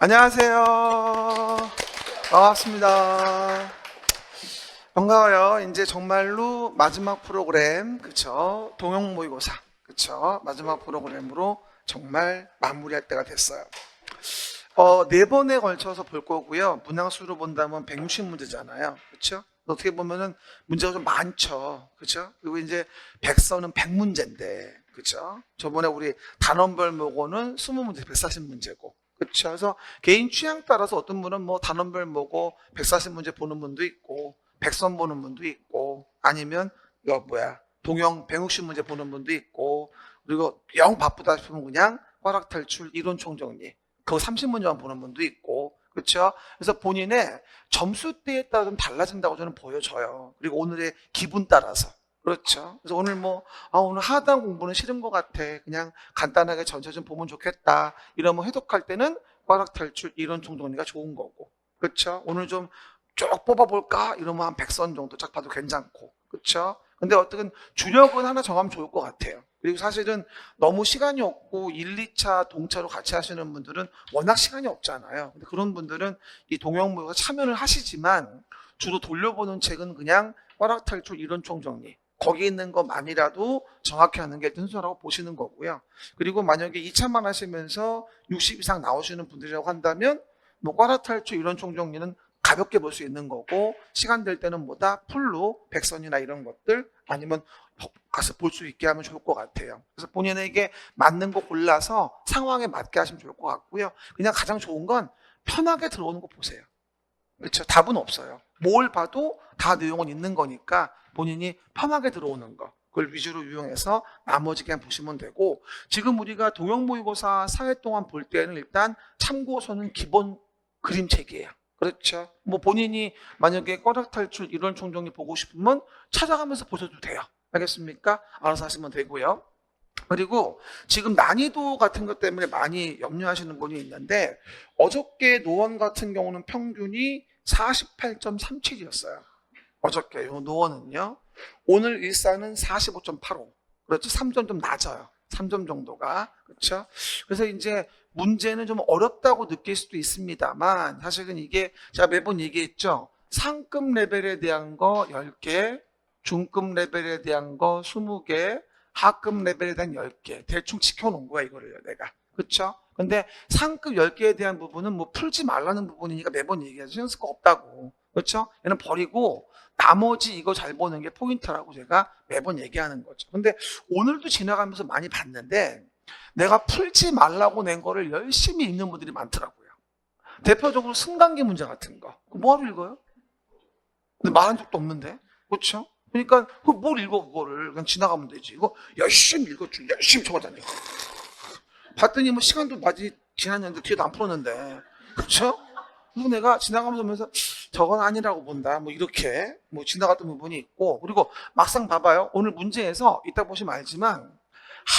안녕하세요. 반갑습니다. 반가워요. 이제 정말로 마지막 프로그램, 그쵸? 동영 모의고사, 그쵸? 마지막 프로그램으로 정말 마무리할 때가 됐어요. 네 번에 걸쳐서 볼 거고요. 문항수로 본다면 160문제잖아요. 그쵸? 어떻게 보면은 문제가 좀 많죠. 그쵸? 그리고 이제 백서는 100문제인데, 그쵸? 저번에 우리 단원별 모고는 20문제, 140문제고. 그쵸? 그래서 개인 취향 따라서 어떤 분은 뭐 단원별 모고 140문제 보는 분도 있고, 백선 보는 분도 있고, 아니면 이거 뭐야, 동영 160문제 보는 분도 있고, 그리고 영 바쁘다 싶으면 그냥 화락탈출 이론 총정리 그거 30문제만 보는 분도 있고, 그렇죠? 그래서 본인의 점수대에 따라 좀 달라진다고 저는 보여져요. 그리고 오늘의 기분 따라서. 그렇죠. 그래서 오늘 오늘 하단 공부는 싫은 것 같아. 그냥 간단하게 전체 좀 보면 좋겠다. 이러면 해독할 때는 꽈락탈출 이론 총정리가 좋은 거고. 그렇죠. 오늘 좀 쭉 뽑아볼까? 이러면 한 100선 정도 쫙 봐도 괜찮고. 그렇죠. 근데 어떻든 주력은 하나 정하면 좋을 것 같아요. 그리고 사실은 너무 시간이 없고 1, 2차 동차로 같이 하시는 분들은 워낙 시간이 없잖아요. 근데 그런 분들은 이 동영모의고사 참여를 하시지만 주로 돌려보는 책은 그냥 꽈락탈출 이론 총정리 거기 있는 것만이라도 정확히 하는 게 순서라고 보시는 거고요. 그리고 만약에 2차만 하시면서 60 이상 나오시는 분들이라고 한다면 뭐 꽈락탈출 이론 총정리는 가볍게 볼 수 있는 거고, 시간 될 때는 뭐다 풀로 백선이나 이런 것들 아니면 가서 볼 수 있게 하면 좋을 것 같아요. 그래서 본인에게 맞는 거 골라서 상황에 맞게 하시면 좋을 것 같고요. 그냥 가장 좋은 건 편하게 들어오는 거 보세요. 그렇죠? 답은 없어요. 뭘 봐도 다 내용은 있는 거니까 본인이 편하게 들어오는 거 그걸 위주로 이용해서 나머지 그냥 보시면 되고, 지금 우리가 동영모의고사 4회 동안 볼 때는 일단 참고서는 기본 그림책이에요. 그렇죠? 뭐 본인이 만약에 꽈락탈출 이론 총정리 보고 싶으면 찾아가면서 보셔도 돼요. 알겠습니까? 알아서 하시면 되고요. 그리고 지금 난이도 같은 것 때문에 많이 염려하시는 분이 있는데, 어저께 노원 같은 경우는 평균이 48.37이었어요. 어저께 요 노원은요. 오늘 일산은 45.85. 그렇죠. 3점 좀 낮아요. 3점 정도가. 그렇죠. 그래서 이제 문제는 좀 어렵다고 느낄 수도 있습니다만, 사실은 이게 제가 매번 얘기했죠. 상급 레벨에 대한 거 10개, 중급 레벨에 대한 거 20개, 하급 레벨에 대한 10개. 대충 지켜놓은 거야, 이거를 내가. 그렇죠? 근데 상급 10개에 대한 부분은 뭐 풀지 말라는 부분이니까 매번 얘기하죠. 신경 쓸 거 없다고. 그렇죠? 얘는 버리고 나머지 이거 잘 보는 게 포인트라고 제가 매번 얘기하는 거죠. 근데 오늘도 지나가면서 많이 봤는데 내가 풀지 말라고 낸 거를 열심히 읽는 분들이 많더라고요. 대표적으로 승강기 문제 같은 거. 뭐하러 읽어요? 근데 말한 적도 없는데. 그렇죠? 그러니까 뭘 읽어 그거를. 그냥 지나가면 되지. 이거 열심히 읽었죠. 열심히 적었잖아요. 봤더니 뭐 시간도 많이 지났는데 뒤에도 안 풀었는데. 그렇죠? 그리고 내가 지나가면서 보면서 저건 아니라고 본다. 뭐 이렇게 뭐 지나갔던 부분이 있고, 그리고 막상 봐봐요. 오늘 문제에서 이따 보시면 알지만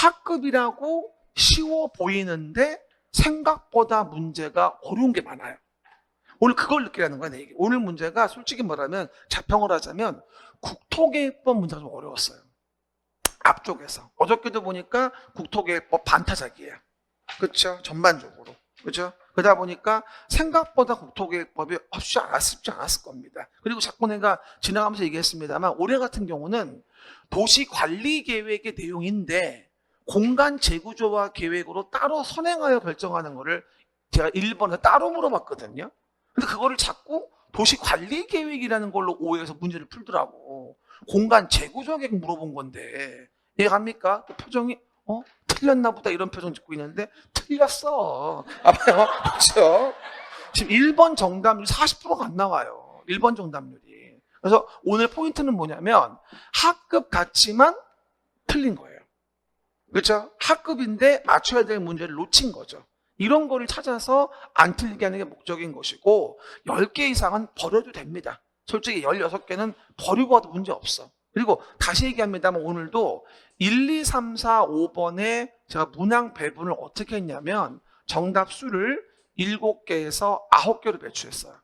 하급이라고 쉬워 보이는데 생각보다 문제가 어려운 게 많아요. 오늘 그걸 느끼라는 거야, 내 얘기. 오늘 문제가 솔직히 말하면 자평을 하자면 국토계획법 문제가 좀 어려웠어요. 앞쪽에서. 어저께도 보니까 국토계획법 반타작이에요. 그렇죠? 전반적으로. 그렇죠? 그러다 보니까 생각보다 국토계획법이 쉽지 않았을 겁니다. 그리고 자꾸 내가 지나가면서 얘기했습니다만 올해 같은 경우는 도시관리계획의 내용인데 공간 재구조화 계획으로 따로 선행하여 결정하는 거를 제가 1번에 따로 물어봤거든요. 근데 그거를 자꾸 도시관리계획이라는 걸로 오해해서 문제를 풀더라고. 공간 재구조화 계획 물어본 건데 이해갑니까? 그 표정이 틀렸나 보다 이런 표정 짓고 있는데 틀렸어. 아파요. 그렇죠? 지금 1번 정답률 40%가 안 나와요. 1번 정답률이. 그래서 오늘 포인트는 뭐냐면 하급 같지만 틀린 거예요. 그렇죠? 하급인데 맞춰야 될 문제를 놓친 거죠. 이런 거를 찾아서 안 틀리게 하는 게 목적인 것이고 10개 이상은 버려도 됩니다. 솔직히 16개는 버리고 와도 문제 없어. 그리고 다시 얘기합니다만 오늘도 1, 2, 3, 4, 5번에 제가 문항 배분을 어떻게 했냐면 정답 수를 7개에서 9개로 배출했어요.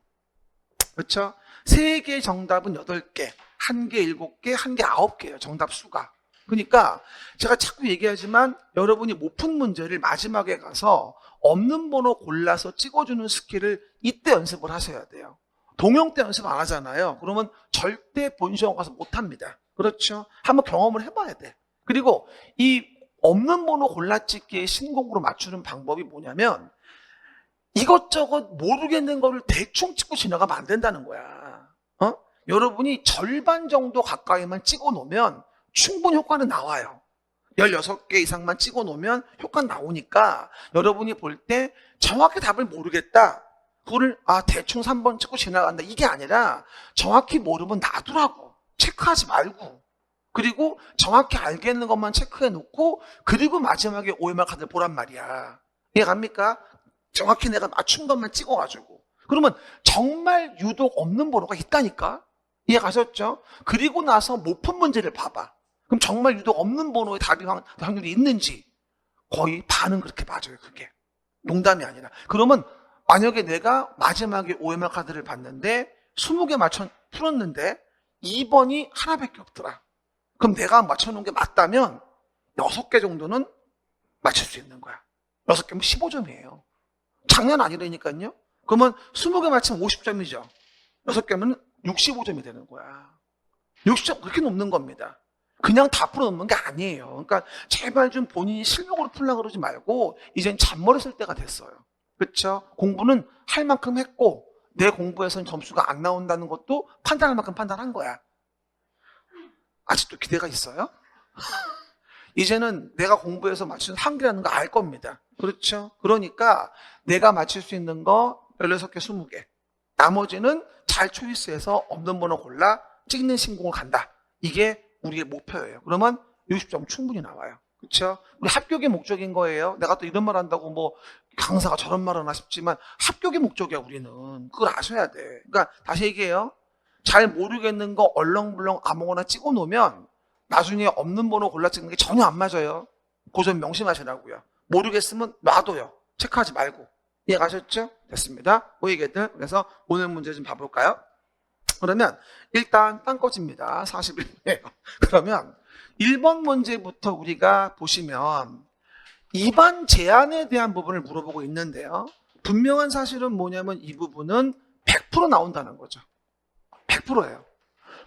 그렇죠? 3개 정답은 8개, 1개 7개, 1개 9개예요. 정답 수가. 그러니까 제가 자꾸 얘기하지만 여러분이 못 푼 문제를 마지막에 가서 없는 번호 골라서 찍어주는 스킬을 이때 연습을 하셔야 돼요. 동영 때 연습 안 하잖아요. 그러면 절대 본시험 가서 못합니다. 그렇죠? 한번 경험을 해봐야 돼. 그리고 이 없는 번호 골라찍기의 신곡으로 맞추는 방법이 뭐냐면 이것저것 모르겠는 거를 대충 찍고 지나가면 안 된다는 거야. 여러분이 절반 정도 가까이만 찍어 놓으면 충분히 효과는 나와요. 16개 이상만 찍어 놓으면 효과는 나오니까 여러분이 볼 때 정확히 답을 모르겠다. 그거를 대충 3번 찍고 지나간다. 이게 아니라 정확히 모르면 놔두라고. 체크하지 말고. 그리고 정확히 알겠는 것만 체크해 놓고 그리고 마지막에 OMR 카드를 보란 말이야. 이해갑니까? 정확히 내가 맞춘 것만 찍어가지고. 그러면 정말 유독 없는 번호가 있다니까? 이해가셨죠? 그리고 나서 못 푼 문제를 봐봐. 그럼 정말 유독 없는 번호의 답이 확률이 있는지 거의 반은 그렇게 맞아요. 그게. 농담이 아니라. 그러면 만약에 내가 마지막에 OMR 카드를 봤는데 20개 풀었는데 2번이 하나밖에 없더라. 그럼 내가 맞춰놓은 게 맞다면 6개 정도는 맞출 수 있는 거야. 6개면 15점이에요. 장난 아니라니까요. 그러면 20개 맞추면 50점이죠. 6개면 65점이 되는 거야. 60점 그렇게 높는 겁니다. 그냥 다 풀어놓는 게 아니에요. 그러니까 제발 좀 본인이 실력으로 풀려고 그러지 말고 이젠 잔머리 쓸 때가 됐어요. 그렇죠? 공부는 할 만큼 했고 내 공부에서는 점수가 안 나온다는 것도 판단할 만큼 판단한 거야. 아직도 기대가 있어요? 이제는 내가 공부해서 맞추는 한계라는 거 알 겁니다. 그렇죠? 그러니까 내가 맞출 수 있는 거 16개, 20개. 나머지는 잘 초이스해서 없는 번호 골라 찍는 신공을 간다. 이게 우리의 목표예요. 그러면 60점 충분히 나와요. 그렇죠? 우리 합격의 목적인 거예요. 내가 또 이런 말 한다고 뭐 강사가 저런 말 하나 싶지만 합격의 목적이야 우리는. 그걸 아셔야 돼. 그러니까 다시 얘기해요. 잘 모르겠는 거 얼렁불렁 아무거나 찍어 놓으면 나중에 없는 번호 골라 찍는 게 전혀 안 맞아요. 그 점 명심하시라고요. 모르겠으면 놔둬요. 체크하지 말고. 이해가셨죠? 됐습니다. 보이게들. 그래서 오늘 문제 좀 봐볼까요? 그러면 일단 딴거집니다. 41분이에요. 그러면 1번 문제부터 우리가 보시면 입안 제한에 대한 부분을 물어보고 있는데요. 분명한 사실은 뭐냐면 이 부분은 100% 나온다는 거죠. 100%예요.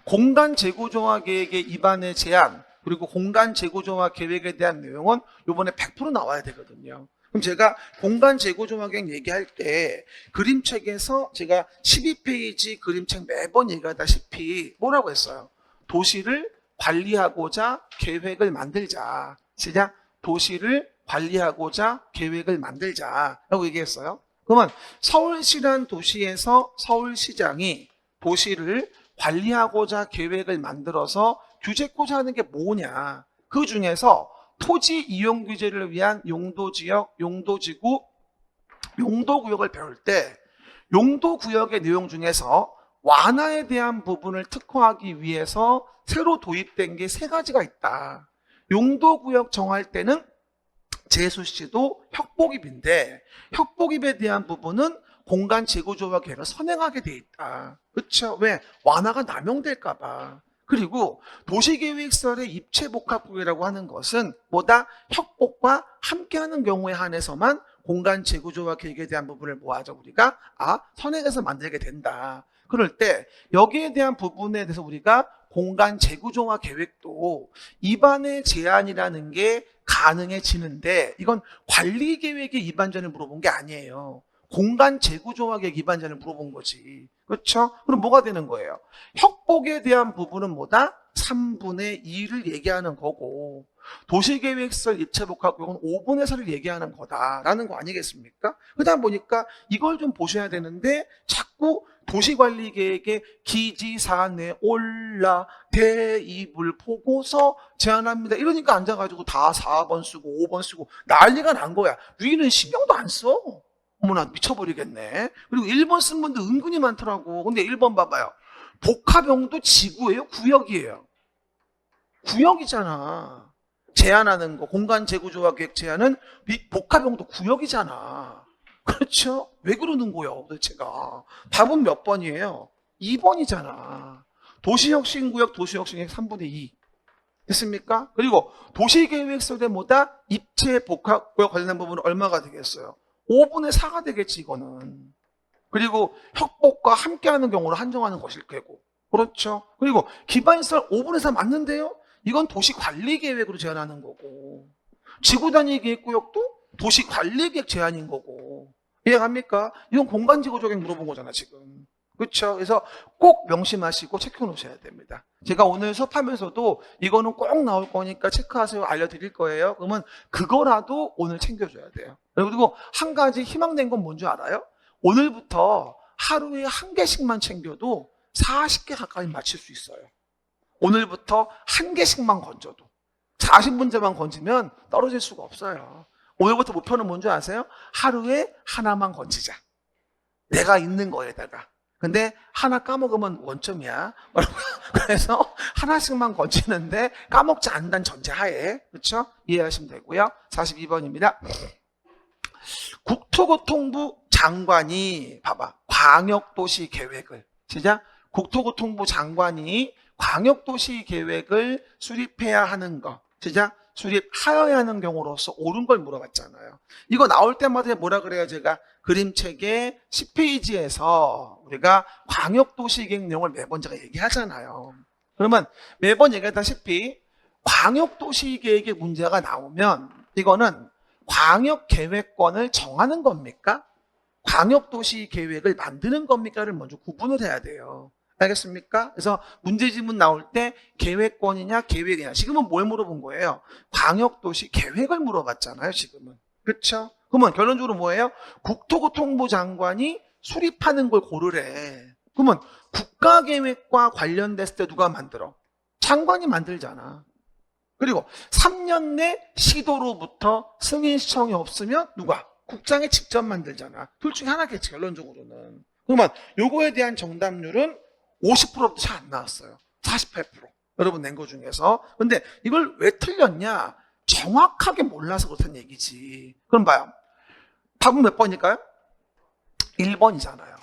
공간 재구조화 계획의 입안의 제한 그리고 공간 재구조화 계획에 대한 내용은 이번에 100% 나와야 되거든요. 그럼 제가 공간 재구조화 계획 얘기할 때 그림책에서 제가 12페이지 그림책 매번 얘기하다시피 뭐라고 했어요? 도시를 관리하고자 계획을 만들자. 시작. 도시를 관리하고자 계획을 만들자라고 얘기했어요. 그러면 서울시란 도시에서 서울시장이 도시를 관리하고자 계획을 만들어서 규제코자 하는 게 뭐냐. 그 중에서 토지 이용 규제를 위한 용도지역, 용도지구, 용도구역을 배울 때 용도구역의 내용 중에서 완화에 대한 부분을 특화하기 위해서 새로 도입된 게 3가지가 있다. 용도구역 정할 때는 제수시도 협복입인데 협복입에 대한 부분은 공간 재구조화 계획을 선행하게 돼 있다. 그렇죠? 왜? 완화가 남용될까 봐. 그리고 도시계획설의 입체복합구역이라고 하는 것은 뭐다? 협복과 함께하는 경우에 한해서만 공간 재구조화 계획에 대한 부분을 모아서 우리가 선행해서 만들게 된다. 그럴 때 여기에 대한 부분에 대해서 우리가 공간 재구조화 계획도 입안의 제한이라는 게 가능해지는데 이건 관리계획의 입안전을 물어본 게 아니에요. 공간 재구조화 계획 입안전을 물어본 거지. 그렇죠? 그럼 뭐가 되는 거예요? 협복에 대한 부분은 뭐다? 3분의 2를 얘기하는 거고 도시계획설 입체복합구역은 5분의 4를 얘기하는 거다라는 거 아니겠습니까? 그러다 보니까 이걸 좀 보셔야 되는데 자꾸 도시관리계획의 기지산에 올라 대입을 보고서 제안합니다. 이러니까 앉아가지고 다 4번 쓰고 5번 쓰고 난리가 난 거야. 위는 신경도 안 써. 어머나 미쳐버리겠네. 그리고 1번 쓴 분들 은근히 많더라고. 근데 1번 봐봐요. 복합용도 지구예요? 구역이에요? 구역이잖아. 제한하는 거 공간 재구조화 계획 제한은 복합용도 구역이잖아. 그렇죠? 왜 그러는 거예요 도대체가. 답은 몇 번이에요? 2번이잖아. 도시혁신구역 도시혁신계획 3분의 2 됐습니까? 그리고 도시계획설에 뭐다? 입체복합구역 관련된 부분은 얼마가 되겠어요? 5분의 4가 되겠지, 이거는. 그리고 협복과 함께하는 경우를 한정하는 것일 거고. 그렇죠. 그리고 기반시설 5분의 4 맞는데요? 이건 도시관리계획으로 제한하는 거고. 지구단위계획구역도 도시관리계획 제한인 거고. 이해갑니까? 이건 공간지구조객 물어본 거잖아, 지금. 그렇죠. 그래서 꼭 명심하시고 체크해 놓으셔야 됩니다. 제가 오늘 수업하면서도 이거는 꼭 나올 거니까 체크하세요, 알려드릴 거예요. 그러면 그거라도 오늘 챙겨줘야 돼요. 그리고 한 가지 희망된 건 뭔지 알아요? 오늘부터 하루에 한 개씩만 챙겨도 40개 가까이 맞힐 수 있어요. 오늘부터 한 개씩만 건져도 40문제만 건지면 떨어질 수가 없어요. 오늘부터 목표는 뭔지 아세요? 하루에 하나만 건지자. 내가 있는 거에다가. 근데 하나 까먹으면 원점이야. 그래서 하나씩만 건지는데 까먹지 않는다는 전제하에. 그렇죠? 이해하시면 되고요. 42번입니다. 국토교통부 장관이 봐봐. 광역도시 계획을. 시작. 국토교통부 장관이 광역도시 계획을 수립해야 하는 거. 시작. 수립하여야 하는 경우로서 옳은 걸 물어봤잖아요. 이거 나올 때마다 뭐라 그래요? 제가 그림책의 10페이지에서 우리가 광역도시계획 내용을 매번 제가 얘기하잖아요. 그러면 매번 얘기하다시피 광역도시계획의 문제가 나오면 이거는 광역계획권을 정하는 겁니까? 광역도시계획을 만드는 겁니까를 먼저 구분을 해야 돼요. 알겠습니까? 그래서 문제지문 나올 때 계획권이냐 계획이냐. 지금은 뭘 물어본 거예요? 광역도시 계획을 물어봤잖아요, 지금은. 그렇죠? 그러면 결론적으로 뭐예요? 국토교통부 장관이 수립하는 걸 고르래. 그러면 국가계획과 관련됐을 때 누가 만들어? 장관이 만들잖아. 그리고 3년 내 시도로부터 승인 시청이 없으면 누가? 국장이 직접 만들잖아. 둘 중에 하나겠지, 결론적으로는. 그러면 요거에 대한 정답률은 50%부터 잘 안 나왔어요. 48%. 여러분 낸 거 중에서. 근데 이걸 왜 틀렸냐? 정확하게 몰라서 그렇다는 얘기지. 그럼 봐요. 답은 몇 번일까요? 1번이잖아요.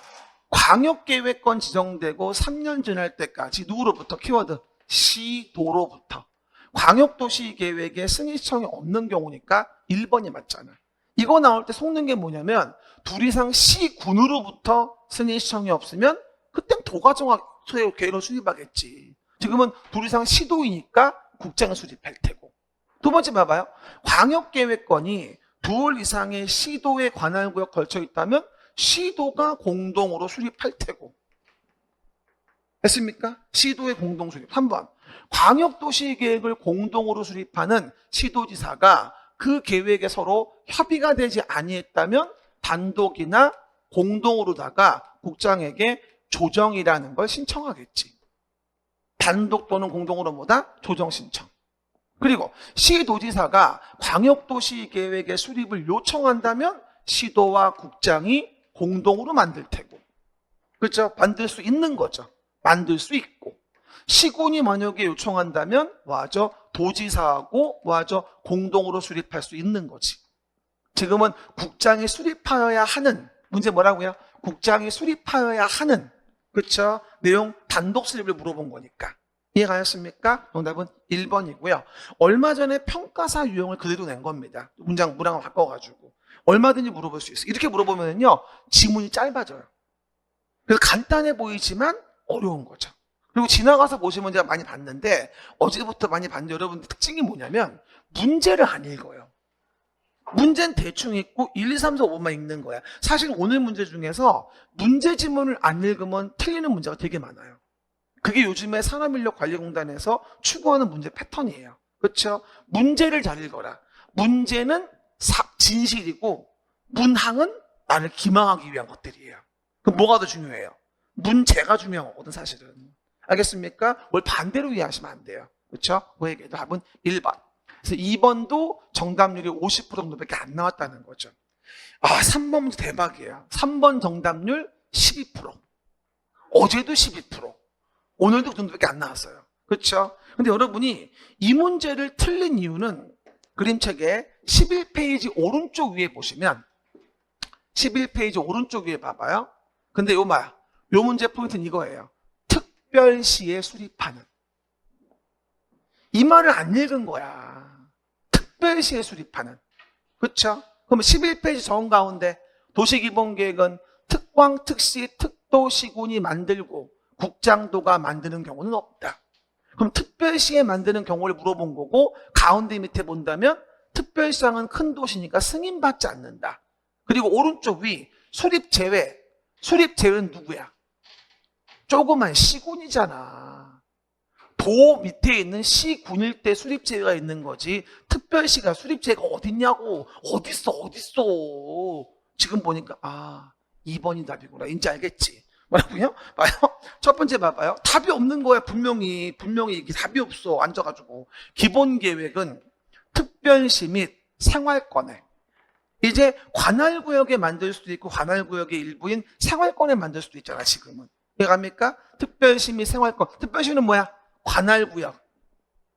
광역계획권 지정되고 3년 지날 때까지 누구로부터? 키워드 시도로부터. 광역도시계획에 승인 시청이 없는 경우니까 1번이 맞잖아. 이거 나올 때 속는 게 뭐냐면 둘 이상 시군으로부터 승인 시청이 없으면 그땐 도가 정확하게 계획을 수립하겠지. 지금은 둘 이상 시도이니까 국장을 수립할 테고. 두 번째 봐봐요. 광역계획권이 둘 이상의 시도에 관할 구역 걸쳐 있다면 시도가 공동으로 수립할 테고. 됐습니까? 시도의 공동 수립. 3번. 광역도시계획을 공동으로 수립하는 시도지사가 그 계획에 서로 협의가 되지 아니했다면 단독이나 공동으로다가 국장에게 조정이라는 걸 신청하겠지. 단독 또는 공동으로 뭐다? 조정 신청. 그리고 시도지사가 광역도시계획의 수립을 요청한다면 시도와 국장이 공동으로 만들 테고. 그렇죠? 만들 수 있는 거죠. 만들 수 있고. 시군이 만약에 요청한다면 뭐하죠? 도지사하고 뭐하죠? 공동으로 수립할 수 있는 거지. 지금은 국장이 수립하여야 하는, 문제 뭐라고요? 국장이 수립하여야 하는, 그렇죠? 내용 단독 수립을 물어본 거니까. 이해가셨습니까? 정답은 1번이고요. 얼마 전에 평가사 유형을 그대로 낸 겁니다. 문장을 바꿔가지고. 얼마든지 물어볼 수 있어요. 이렇게 물어보면요, 지문이 짧아져요. 그래서 간단해 보이지만 어려운 거죠. 그리고 지나가서 보시면 제가 많이 봤는데, 어제부터 많이 봤는데 여러분들 특징이 뭐냐면 문제를 안 읽어요. 문제는 대충 읽고 1, 2, 3, 4, 5만 읽는 거야. 사실 오늘 문제 중에서 문제 지문을 안 읽으면 틀리는 문제가 되게 많아요. 그게 요즘에 산업인력관리공단에서 추구하는 문제 패턴이에요. 그렇죠? 문제를 잘 읽어라. 문제는 진실이고 문항은 나를 기망하기 위한 것들이에요. 그럼 뭐가 더 중요해요? 문제가 중요한 거거든, 사실은. 알겠습니까? 뭘 반대로 이해하시면 안 돼요. 그렇죠? 그에게 답은 1번. 그래서 2번도 정답률이 50% 정도밖에 안 나왔다는 거죠. 3번 문제 대박이에요. 3번 정답률 12%. 어제도 12%. 오늘도 그 정도밖에 안 나왔어요. 그렇죠? 근데 여러분이 이 문제를 틀린 이유는 그림책의 11페이지 오른쪽 위에 보시면 11페이지 오른쪽 위에 봐봐요. 근데 요 문제 포인트는 이거예요. 특별시에 수립하는. 이 말을 안 읽은 거야. 특별시에 수립하는. 그렇죠? 그럼 11페이지 정 가운데 도시기본계획은 특광, 특시, 특도, 시군이 만들고 국장도가 만드는 경우는 없다. 그럼 특별시에 만드는 경우를 물어본 거고 가운데 밑에 본다면 특별시장은 큰 도시니까 승인받지 않는다. 그리고 오른쪽 위 수립 제외. 수립 제외는 누구야? 조그만 시군이잖아. 도 밑에 있는 시군일 때 수립 제외가 있는 거지. 특별시가 수립 제외가 어딨냐고. 어딨어. 지금 보니까 2번이 답이구나. 이제 알겠지. 뭐라고요? 봐요. 첫 번째 봐봐요. 답이 없는 거야. 분명히 이게 답이 없어. 앉아가지고. 기본계획은 특별시 및 생활권에 이제 관할구역에 만들 수도 있고 관할구역의 일부인 생활권에 만들 수도 있잖아. 지금은. 이해갑니까? 특별시 및 생활권. 특별시는 뭐야? 관할구역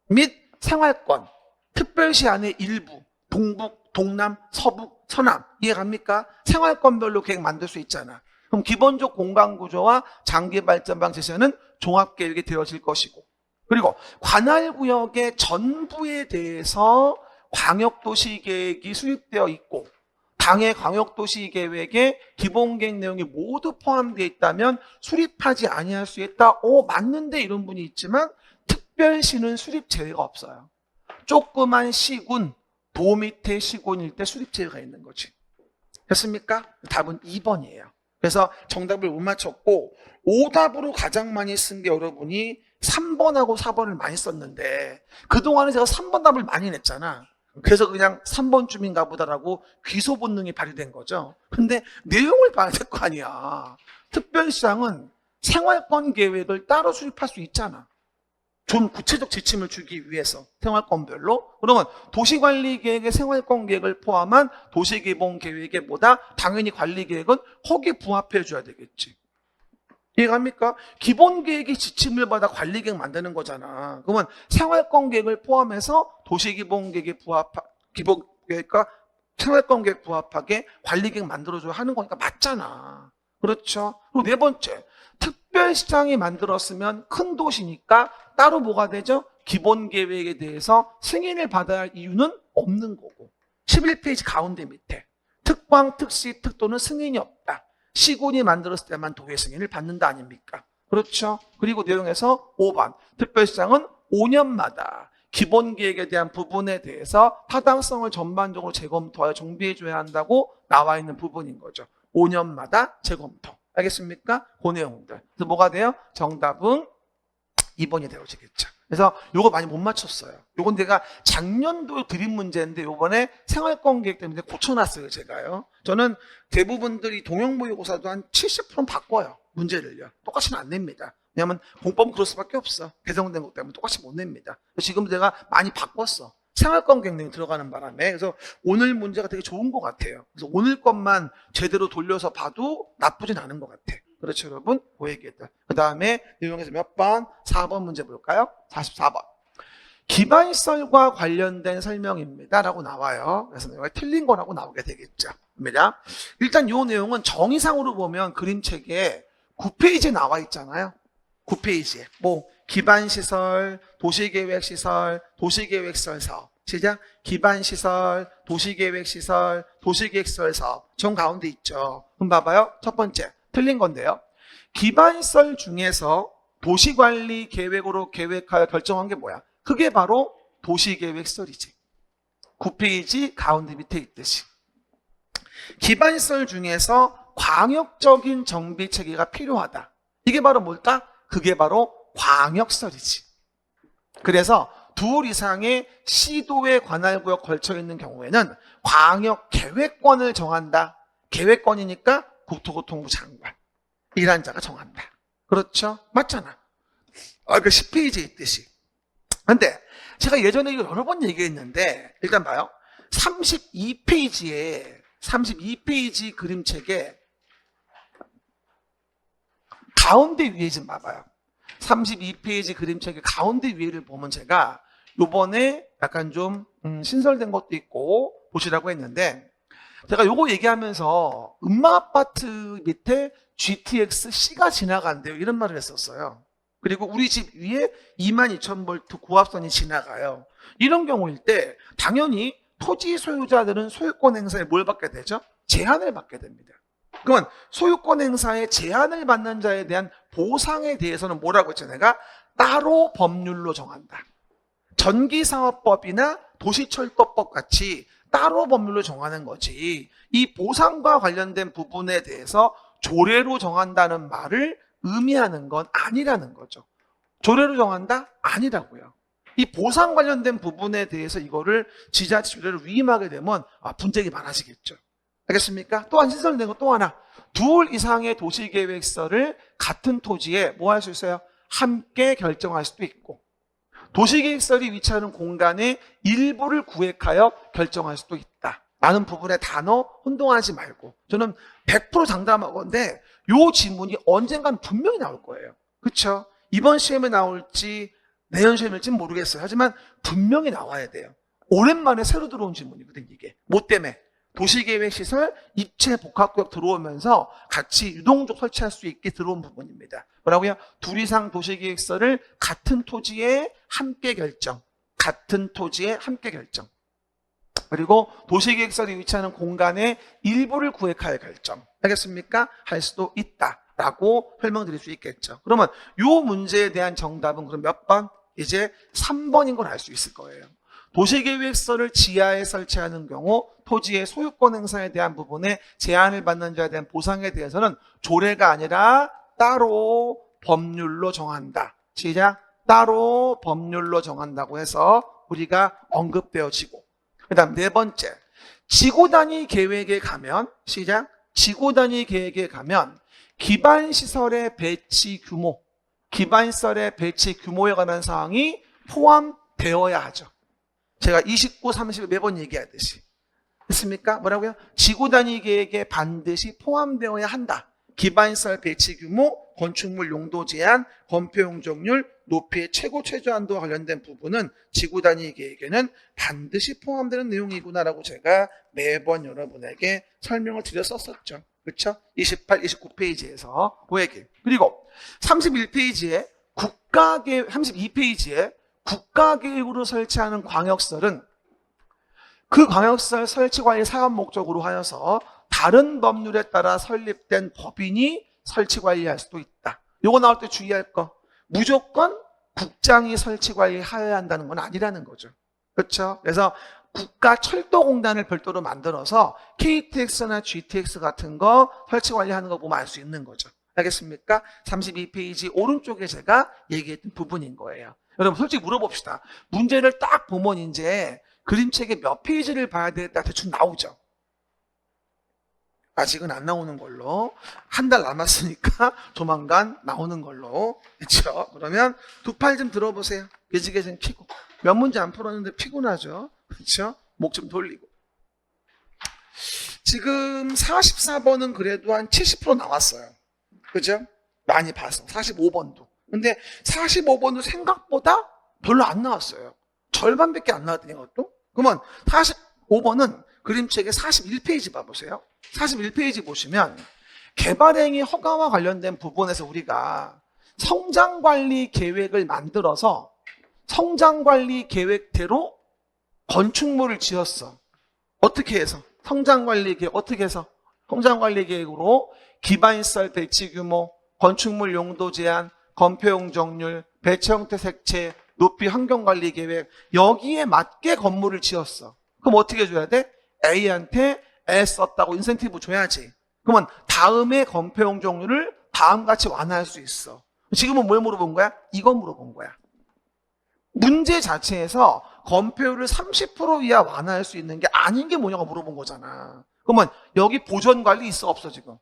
및 생활권. 특별시 안에 일부 동북, 동남, 서북, 서남. 이해갑니까? 생활권별로 계획 만들 수 있잖아. 그럼 기본적 공간구조와 장기발전방 제시하는 종합계획이 되어질 것이고, 그리고 관할구역의 전부에 대해서 광역도시계획이 수립되어 있고 당의 광역도시계획에 기본계획 내용이 모두 포함되어 있다면 수립하지 아니할 수 있다. 맞는데 이런 분이 있지만 특별시는 수립 제외가 없어요. 조그만 시군, 도 밑에 시군일 때 수립 제외가 있는 거지. 됐습니까? 답은 2번이에요. 그래서 정답을 못 맞췄고 오답으로 가장 많이 쓴 게 여러분이 3번하고 4번을 많이 썼는데 그동안에 제가 3번 답을 많이 냈잖아. 그래서 그냥 3번쯤인가 보다라고 귀소 본능이 발휘된 거죠. 근데 내용을 봐야 될 거 아니야. 특별시장은 생활권 계획을 따로 수립할 수 있잖아. 좀 구체적 지침을 주기 위해서 생활권별로. 그러면 도시관리계획의 생활권 계획을 포함한 도시기본계획에 보다 당연히 관리계획은 거기에 부합해 줘야 되겠지. 이해갑니까? 기본계획이 지침을 받아 관리계획 만드는 거잖아. 그러면 생활권 계획을 포함해서 도시기본계획에 기본계획과 생활권 계획 부합하게 관리계획 만들어줘야 하는 거니까 맞잖아. 그렇죠? 그리고 네 번째, 특별시장이 만들었으면 큰 도시니까 따로 뭐가 되죠? 기본계획에 대해서 승인을 받아야 할 이유는 없는 거고. 11페이지 가운데 밑에 특광, 특시, 특도는 승인이 없다. 시군이 만들었을 때만 도의 승인을 받는다 아닙니까? 그렇죠? 그리고 내용에서 5번 특별시장은 5년마다 기본계획에 대한 부분에 대해서 타당성을 전반적으로 재검토하여 정비해줘야 한다고 나와 있는 부분인 거죠. 5년마다 재검토. 알겠습니까? 그 내용들. 그래서 뭐가 돼요? 정답은 2번이 되어지겠죠. 그래서 요거 많이 못 맞췄어요. 요건 내가 작년도 드린 문제인데 요번에 생활권 계획 때문에 고쳐놨어요, 제가요. 저는 대부분들이 동형모의고사도 한 70%는 바꿔요. 문제를요. 똑같이는 안 냅니다. 왜냐면 공법은 그럴 수밖에 없어. 개정된 것 때문에 똑같이 못 냅니다. 지금 제가 많이 바꿨어. 생활권 계획 내용이 들어가는 바람에. 그래서 오늘 문제가 되게 좋은 것 같아요. 그래서 오늘 것만 제대로 돌려서 봐도 나쁘진 않은 것 같아. 그렇죠, 여러분? 그 얘기했다. 그 다음에 내용에서 몇 번? 4번 문제 볼까요? 44번. 기반시설과 관련된 설명입니다. 라고 나와요. 그래서 내가 틀린 거라고 나오게 되겠죠. 일단 이 내용은 정의상으로 보면 그림책에 9페이지에 나와 있잖아요. 9페이지에. 기반시설, 도시계획시설, 도시계획시설 사업. 시작. 기반시설, 도시계획시설, 도시계획시설 사업. 정 가운데 있죠. 그럼 봐봐요. 첫 번째. 틀린 건데요. 기반시설 중에서 도시관리 계획으로 계획하여 결정한 게 뭐야? 그게 바로 도시계획시설이지. 9페이지 가운데 밑에 있듯이. 기반시설 중에서 광역적인 정비 체계가 필요하다. 이게 바로 뭘까? 그게 바로 광역시설이지. 그래서 둘 이상의 시도의 관할구역 걸쳐 있는 경우에는 광역계획권을 정한다. 계획권이니까 국토교통부 장관. 이란 자가 정한다. 그렇죠? 맞잖아. 그 10페이지에 있듯이. 근데 제가 예전에 이거 여러 번 얘기했는데 일단 봐요. 32페이지 그림책에 가운데 위에 좀 봐봐요. 32페이지 그림책의 가운데 위에를 보면 제가 요번에 약간 좀 신설된 것도 있고 보시라고 했는데 제가 요거 얘기하면서 음마아파트 밑에 GTX-C가 지나간대요. 이런 말을 했었어요. 그리고 우리 집 위에 22,000V 고압선이 지나가요. 이런 경우일 때 당연히 토지 소유자들은 소유권 행사에 뭘 받게 되죠? 제한을 받게 됩니다. 그러면 소유권 행사에 제한을 받는 자에 대한 보상에 대해서는 뭐라고 했죠? 내가 따로 법률로 정한다. 전기사업법이나 도시철도법 같이 따로 법률로 정하는 거지. 이 보상과 관련된 부분에 대해서 조례로 정한다는 말을 의미하는 건 아니라는 거죠. 조례로 정한다? 아니라고요. 이 보상 관련된 부분에 대해서 이거를 지자체 조례를 위임하게 되면 분쟁이 많아지겠죠. 알겠습니까? 또 한 신설된 거 또 하나. 둘 이상의 도시계획서를 같은 토지에 뭐 할 수 있어요? 함께 결정할 수도 있고, 도시계획설이 위치하는 공간의 일부를 구획하여 결정할 수도 있다. 라는 부분에 단어 혼동하지 말고, 저는 100% 장담하건데 이 지문이 언젠간 분명히 나올 거예요. 그렇죠? 이번 시험에 나올지 내년 시험일지는 모르겠어요. 하지만 분명히 나와야 돼요. 오랜만에 새로 들어온 지문이거든 이게. 뭐 때문에? 도시계획시설 입체 복합구역 들어오면서 같이 유동적 설치할 수 있게 들어온 부분입니다. 뭐라고요? 둘 이상 도시계획서를 같은 토지에 함께 결정. 같은 토지에 함께 결정. 그리고 도시계획설이 위치하는 공간의 일부를 구획하여 결정. 알겠습니까? 할 수도 있다라고 설명드릴 수 있겠죠. 그러면 이 문제에 대한 정답은 그럼 몇 번? 이제 3번인 걸 알 수 있을 거예요. 도시계획서를 지하에 설치하는 경우 토지의 소유권 행사에 대한 부분에 제한을 받는 자에 대한 보상에 대해서는 조례가 아니라 따로 법률로 정한다. 시작. 따로 법률로 정한다고 해서 우리가 언급되어지고, 그 다음 네 번째, 지구단위 계획에 가면, 시작. 지구단위 계획에 가면 기반시설의 배치 규모, 기반시설의 배치 규모에 관한 사항이 포함되어야 하죠. 제가 29, 30을 매번 얘기하듯이. 됐습니까? 뭐라고요? 지구단위 계획에 반드시 포함되어야 한다. 기반시설 배치 규모, 건축물 용도 제한, 건폐 용적률, 높이의 최고 최저한도와 관련된 부분은 지구단위 계획에는 반드시 포함되는 내용이구나라고 제가 매번 여러분에게 설명을 드렸었죠. 그렇죠? 28, 29페이지에서 그 얘기. 그리고 31페이지에 32페이지에 국가계획으로 설치하는 광역설은 그 광역설 설치관리 사업 목적으로 하여서 다른 법률에 따라 설립된 법인이 설치관리할 수도 있다. 요거 나올 때 주의할 거. 무조건 국장이 설치관리해야 한다는 건 아니라는 거죠. 그렇죠? 그래서 국가철도공단을 별도로 만들어서 KTX나 GTX 같은 거 설치관리하는 거 보면 알 수 있는 거죠. 알겠습니까? 32페이지 오른쪽에 제가 얘기했던 부분인 거예요. 여러분 솔직히 물어봅시다. 문제를 딱 보면 이제 그림책에 몇 페이지를 봐야 되겠다 대충 나오죠. 아직은 안 나오는 걸로, 한 달 남았으니까 조만간 나오는 걸로. 그렇죠? 그러면 두 팔 좀 들어보세요. 게지게 좀 피고. 몇 문제 안 풀었는데 피곤하죠? 그렇죠? 목 좀 돌리고. 지금 44번은 그래도 한 70% 나왔어요. 그죠? 많이 봐서. 45번도. 근데 45번도 생각보다 별로 안 나왔어요. 절반밖에 안 나왔더니 이것도. 그러면 45번은 그림책의 41페이지 봐보세요. 41페이지 보시면 개발행위 허가와 관련된 부분에서 우리가 성장관리 계획을 만들어서 성장관리 계획대로 건축물을 지었어. 어떻게 해서? 성장관리 계획 어떻게 해서? 성장관리 계획으로 기반시설 배치 규모, 건축물 용도 제한, 건폐 용적률, 배치 형태 색채, 높이 환경관리 계획, 여기에 맞게 건물을 지었어. 그럼 어떻게 줘야 돼? A한테 S 썼다고 인센티브 줘야지. 그러면 다음에 건폐 용적률을 다음같이 완화할 수 있어. 지금은 뭘 물어본 거야? 이거 물어본 거야. 문제 자체에서 건폐율을 30% 이하 완화할 수 있는 게 아닌 게 뭐냐고 물어본 거잖아. 그러면 여기 보전관리 있어 없어 지금?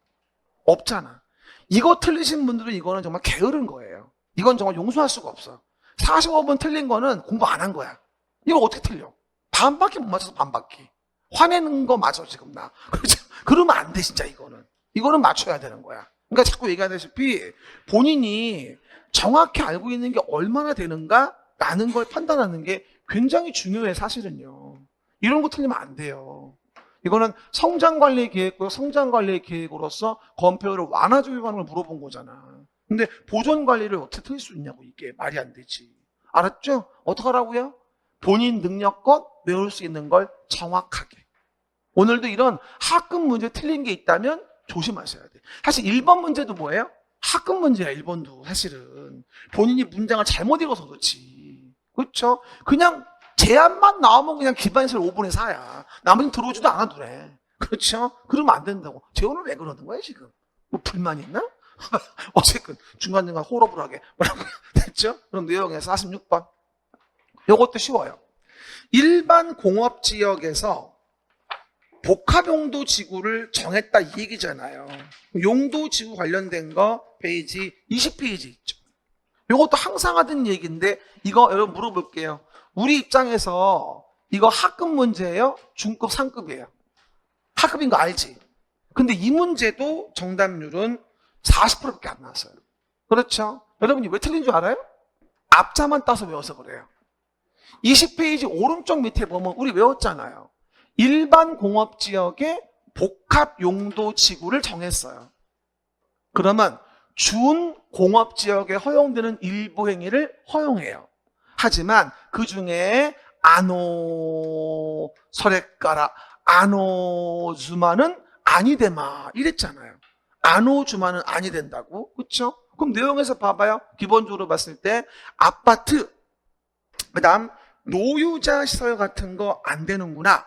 없잖아. 이거 틀리신 분들은 이거는 정말 게으른 거예요. 이건 정말 용서할 수가 없어. 45번 틀린 거는 공부 안 한 거야. 이거 어떻게 틀려? 반바퀴 못 맞춰서 반바퀴. 화내는 거 맞아 지금 나. 그렇죠? 그러면 안 돼 진짜 이거는. 이거는 맞춰야 되는 거야. 그러니까 자꾸 얘기하다시피 본인이 정확히 알고 있는 게 얼마나 되는가 라는 걸 판단하는 게 굉장히 중요해 사실은요. 이런 거 틀리면 안 돼요. 이거는 성장관리 계획과 성장관리 계획으로서 건폐율을 완화하기 관한 걸 물어본 거잖아. 근데 보존관리를 어떻게 틀릴 수 있냐고. 이게 말이 안 되지. 알았죠? 어떡하라고요? 본인 능력껏 외울 수 있는 걸 정확하게. 오늘도 이런 학급 문제 틀린 게 있다면 조심하셔야 돼. 사실 1번 문제도 뭐예요? 학급 문제야. 1번도 사실은 본인이 문장을 잘못 읽어서 그렇지. 그렇죠? 그냥 제안만 나오면 그냥 기반시설 5분의 4야. 나머지는 들어오지도 않아도 그래. 그렇죠? 그러면 안 된다고. 재원은 왜 그러는 거야 지금? 뭐 불만 있나? 어쨌든 중간중간 호러불하게 뭐라고 됐죠? 그럼 내용에서 46번. 이것도 쉬워요. 일반 공업지역에서 복합용도 지구를 정했다 이 얘기잖아요. 용도 지구 관련된 거 페이지 20페이지 있죠. 이것도 항상 하던 얘기인데 이거 여러분 물어볼게요. 우리 입장에서 이거 학급 문제예요? 중급, 상급이에요? 학급인 거 알지? 근데 이 문제도 정답률은 40%밖에 안 나왔어요. 그렇죠? 여러분이 왜 틀린 줄 알아요? 앞자만 따서 외워서 그래요. 20페이지 오른쪽 밑에 보면 우리 외웠잖아요. 일반 공업지역의 복합용도 지구를 정했어요. 그러면 준 공업지역에 허용되는 일부 행위를 허용해요. 하지만 그 중에 아노 설액가라 아노주마는 아니되마 이랬잖아요. 아노주마는 아니 된다고. 그렇죠? 그럼 내용에서 봐봐요. 기본적으로 봤을 때 아파트 그다음 노유자 시설 같은 거 안 되는구나.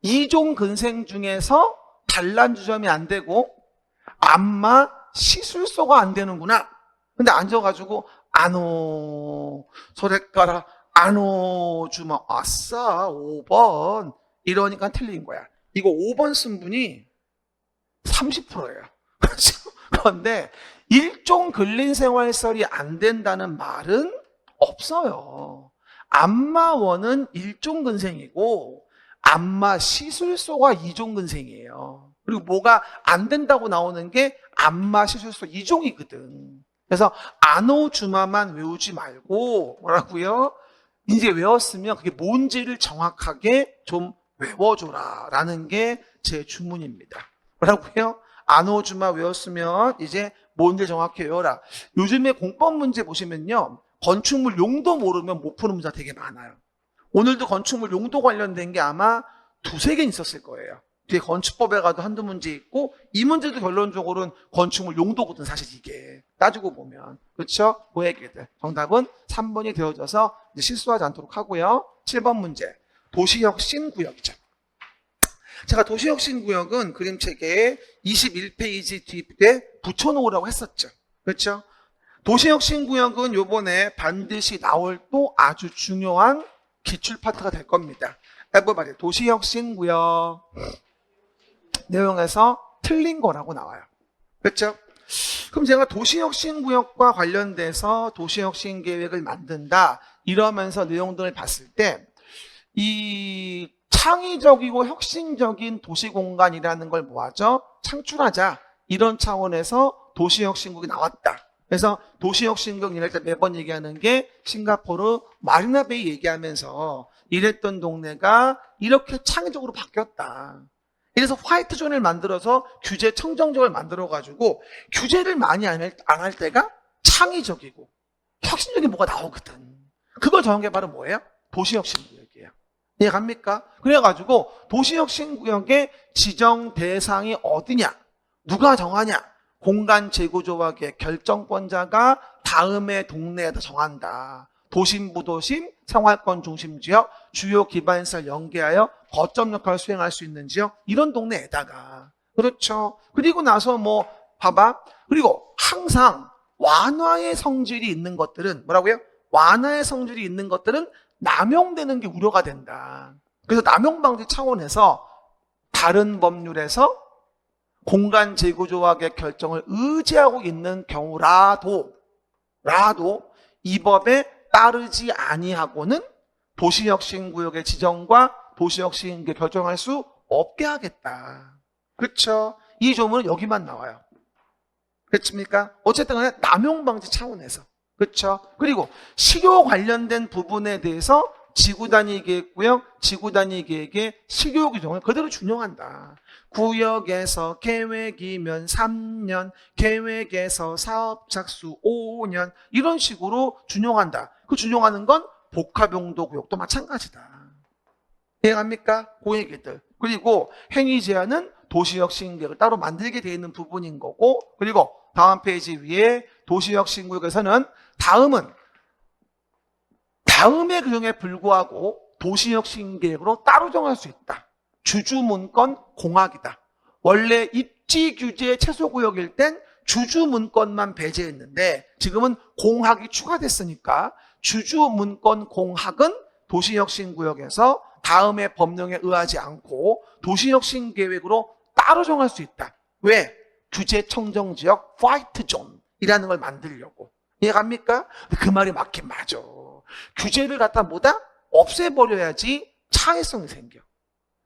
2종 근생 중에서 단란주점이 안 되고 안마 시술소가 안 되는구나. 근데 앉아가지고 아노 소래가라 아노 주마 아싸 5번 이러니까 틀린 거야. 이거 5번 쓴 분이 30%예요. 그런데 일종 근린생활시설이 안 된다는 말은 없어요. 안마원은 일종 근생이고 안마 시술소가 2종 근생이에요. 그리고 뭐가 안 된다고 나오는 게 안마 시술소 2종이거든. 그래서 아노주마만 외우지 말고 뭐라고요? 이제 외웠으면 그게 뭔지를 정확하게 좀 외워줘라 라는 게 제 주문입니다. 뭐라고요? 아노주마 외웠으면 이제 뭔지 정확히 외워라. 요즘에 공법 문제 보시면요. 건축물 용도 모르면 못 푸는 문제가 되게 많아요. 오늘도 건축물 용도 관련된 게 아마 2-3개 있었을 거예요. 뒤에 건축법에 가도 한두 문제 있고 이 문제도 결론적으로는 건축물 용도거든 사실 이게 따지고 보면. 그렇죠? 그 얘기들. 정답은 3번이 되어져서 이제 실수하지 않도록 하고요. 7번 문제. 도시혁신구역이죠. 제가 도시혁신구역은 그림책에 21페이지 뒤에 붙여놓으라고 했었죠. 그렇죠? 도시혁신구역은 요번에 반드시 나올 또 아주 중요한 기출 파트가 될 겁니다. 해봐봐요. 도시혁신구역 내용에서 틀린 거라고 나와요. 그렇죠? 그럼 제가 도시혁신구역과 관련돼서 도시혁신계획을 만든다 이러면서 내용들을 봤을 때 이 창의적이고 혁신적인 도시공간이라는 걸 뭐하죠? 창출하자 이런 차원에서 도시혁신구역이 나왔다. 그래서 도시혁신구역 이럴 때 매번 얘기하는 게 싱가포르 마리나베이 얘기하면서 이랬던 동네가 이렇게 창의적으로 바뀌었다. 그래서 화이트존을 만들어서 규제 청정적을 만들어가지고 규제를 많이 안 할 때가 창의적이고 혁신적인 뭐가 나오거든. 그걸 정한 게 바로 뭐예요? 도시혁신구역이에요. 이해갑니까? 그래가지고 도시혁신구역의 지정 대상이 어디냐? 누가 정하냐? 공간 재구조학의 결정권자가 다음의 동네에다 정한다. 도심부 도심, 생활권 중심 지역, 주요 기반시설 연계하여 거점 역할을 수행할 수 있는 지역 이런 동네에다가 그렇죠. 그리고 나서 뭐 봐봐. 그리고 항상 완화의 성질이 있는 것들은 뭐라고요? 완화의 성질이 있는 것들은 남용되는 게 우려가 된다. 그래서 남용 방지 차원에서 다른 법률에서 공간 재구조학의 결정을 의지하고 있는 경우라도 이 법에 따르지 아니하고는 도시혁신구역의 지정과 도시혁신구역 결정할 수 없게 하겠다. 그렇죠? 이 조문은 여기만 나와요. 그렇습니까? 어쨌든 간에 남용방지 차원에서. 그렇죠? 그리고 실효 관련된 부분에 대해서 지구단위계획구역, 지구단위계획의 실효 규정을 그대로 준용한다. 구역에서 계획이면 3년, 계획에서 사업 착수 5년 이런 식으로 준용한다. 그 준용하는 건 복합용도구역도 마찬가지다. 이해갑니까? 그 얘기들. 그리고 행위 제한은 도시역 시행구역을 따로 만들게 되어 있는 부분인 거고, 그리고 다음 페이지 위에 도시역 시행구역에서는 다음의 규정에 불구하고 도시역 시행계획으로 따로 정할 수 있다. 주주문건 공학이다. 원래 입지 규제 최소구역일 땐 주주문건만 배제했는데 지금은 공학이 추가됐으니까 주주문건 공학은 도시역 시행구역에서 다음의 법령에 의하지 않고 도시역 시행계획으로 따로 정할 수 있다. 왜? 규제 청정지역 화이트 존이라는 걸 만들려고. 이해갑니까? 그 말이 맞긴 맞아. 규제를 갖다 뭐다? 없애버려야지 창의성이 생겨.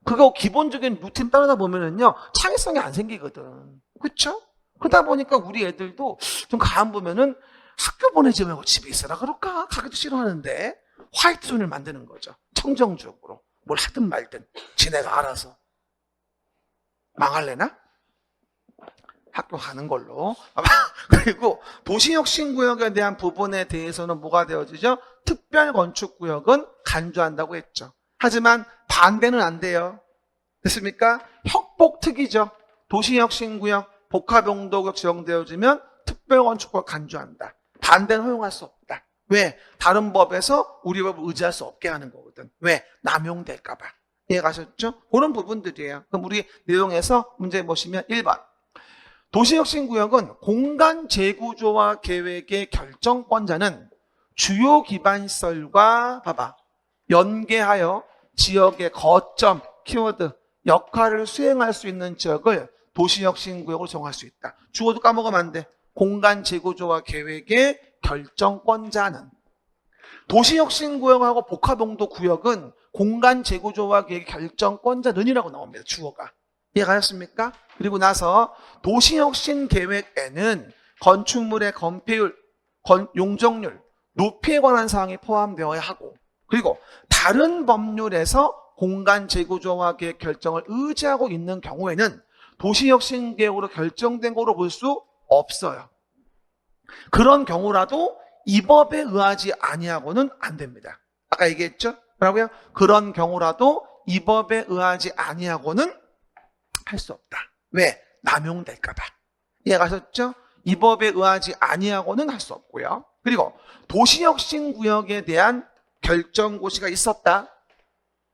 그거 기본적인 루틴 따르다 보면은요, 창의성이 안 생기거든. 그쵸? 그러다 보니까 우리 애들도 좀 가만 보면은 학교 보내지 말고 집에 있으라 그럴까? 가기도 싫어하는데 화이트 존을 만드는 거죠. 청정지역으로. 뭘 하든 말든 지네가 알아서. 망할래나? 학교 가는 걸로. 그리고 도시혁신구역에 대한 부분에 대해서는 뭐가 되어지죠? 특별건축구역은 간주한다고 했죠. 하지만 반대는 안 돼요. 됐습니까? 협복특이죠. 도시혁신구역, 복합용도구역 지정되어지면 특별건축구역 간주한다. 반대는 허용할 수 없다. 왜? 다른 법에서 우리 법을 의지할 수 없게 하는 거거든. 왜? 남용될까 봐. 이해가셨죠? 그런 부분들이에요. 그럼 우리 내용에서 문제 보시면 1번. 도시혁신구역은 공간 재구조화 계획의 결정권자는 주요 기반시설과 봐봐 연계하여 지역의 거점, 키워드, 역할을 수행할 수 있는 지역을 도시혁신구역으로 정할 수 있다. 주어도 까먹으면 안 돼. 공간 재구조화 계획의 결정권자는. 도시혁신구역하고 복합용도구역은 공간 재구조화 계획의 결정권자는이라고 나옵니다. 주어가. 이해가셨습니까? 그리고 나서 도시혁신 계획에는 건축물의 건폐율, 용적률, 높이에 관한 사항이 포함되어야 하고, 그리고 다른 법률에서 공간 재구조화 계획 결정을 의지하고 있는 경우에는 도시혁신 계획으로 결정된 거로 볼 수 없어요. 그런 경우라도 이 법에 의하지 아니하고는 안 됩니다. 아까 얘기했죠? 뭐라고요? 그런 경우라도 이 법에 의하지 아니하고는 할 수 없다. 왜? 남용될까 봐. 이해가셨죠? 이 법에 의하지 아니하고는 할 수 없고요. 그리고 도시혁신구역에 대한 결정고시가 있었다.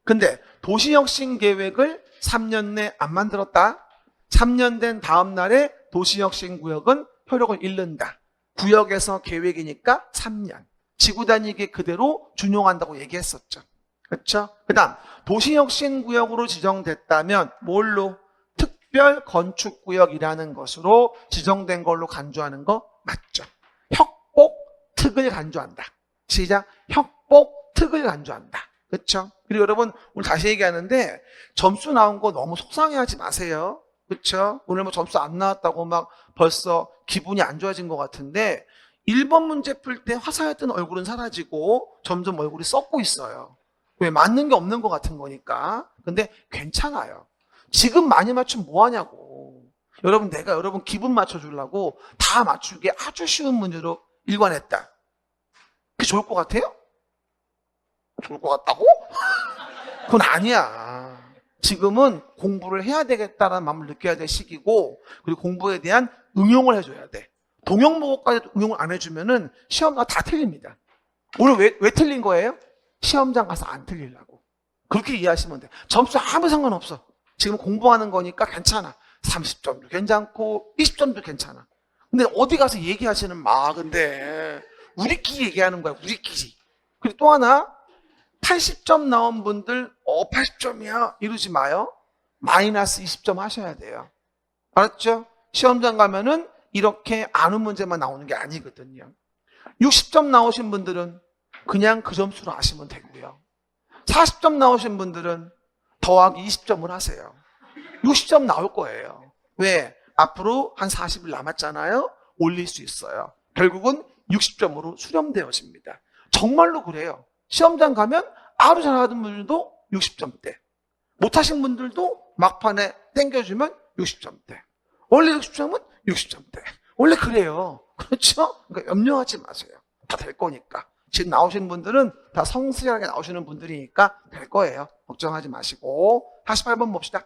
근데 도시혁신계획을 3년 내 안 만들었다. 3년 된 다음 날에 도시혁신구역은 효력을 잃는다. 구역에서 계획이니까 3년. 지구 단위계 그대로 준용한다고 얘기했었죠. 그렇죠? 그 다음 도시혁신구역으로 지정됐다면 뭘로? 특별건축구역이라는 것으로 지정된 걸로 간주하는 거 맞죠? 협복특을 간주한다. 시작. 협복특을 간주한다. 그렇죠? 그리고 여러분 오늘 다시 얘기하는데 점수 나온 거 너무 속상해하지 마세요. 그렇죠? 오늘 뭐 점수 안 나왔다고 막 벌써 기분이 안 좋아진 것 같은데 1번 문제 풀 때 화사했던 얼굴은 사라지고 점점 얼굴이 썩고 있어요. 왜? 맞는 게 없는 것 같은 거니까. 근데 괜찮아요. 지금 많이 맞추면 뭐하냐고. 여러분 내가 여러분 기분 맞춰주려고 다 맞추게 아주 쉬운 문제로 일관했다. 그게 좋을 것 같아요? 좋을 것 같다고? 그건 아니야. 지금은 공부를 해야 되겠다는 마음을 느껴야 될 시기고, 그리고 공부에 대한 응용을 해줘야 돼. 동영모까지 응용을 안 해주면은 시험가 다 틀립니다. 오늘 왜 틀린 거예요? 시험장 가서 안 틀리려고. 그렇게 이해하시면 돼. 점수 아무 상관없어. 지금 공부하는 거니까 괜찮아. 30점도 괜찮고 20점도 괜찮아. 근데 어디 가서 얘기하시는 근데 우리끼리 얘기하는 거야. 우리끼리. 그리고 또 하나 80점 나온 분들 80점이야 이러지 마요. 마이너스 20점 하셔야 돼요. 알았죠? 시험장 가면은 이렇게 아는 문제만 나오는 게 아니거든요. 60점 나오신 분들은 그냥 그 점수로 아시면 되고요. 40점 나오신 분들은 더하기 20점을 하세요. 60점 나올 거예요. 왜? 앞으로 한 40일 남았잖아요. 올릴 수 있어요. 결국은 60점으로 수렴되어집니다. 정말로 그래요. 시험장 가면 아주 잘하던 분들도 60점대. 못하신 분들도 막판에 땡겨주면 60점대. 원래 60점은 60점대. 원래 그래요. 그렇죠? 그러니까 염려하지 마세요. 다 될 거니까. 지금 나오시는 분들은 다 성실하게 나오시는 분들이니까 될 거예요. 걱정하지 마시고 48번 봅시다.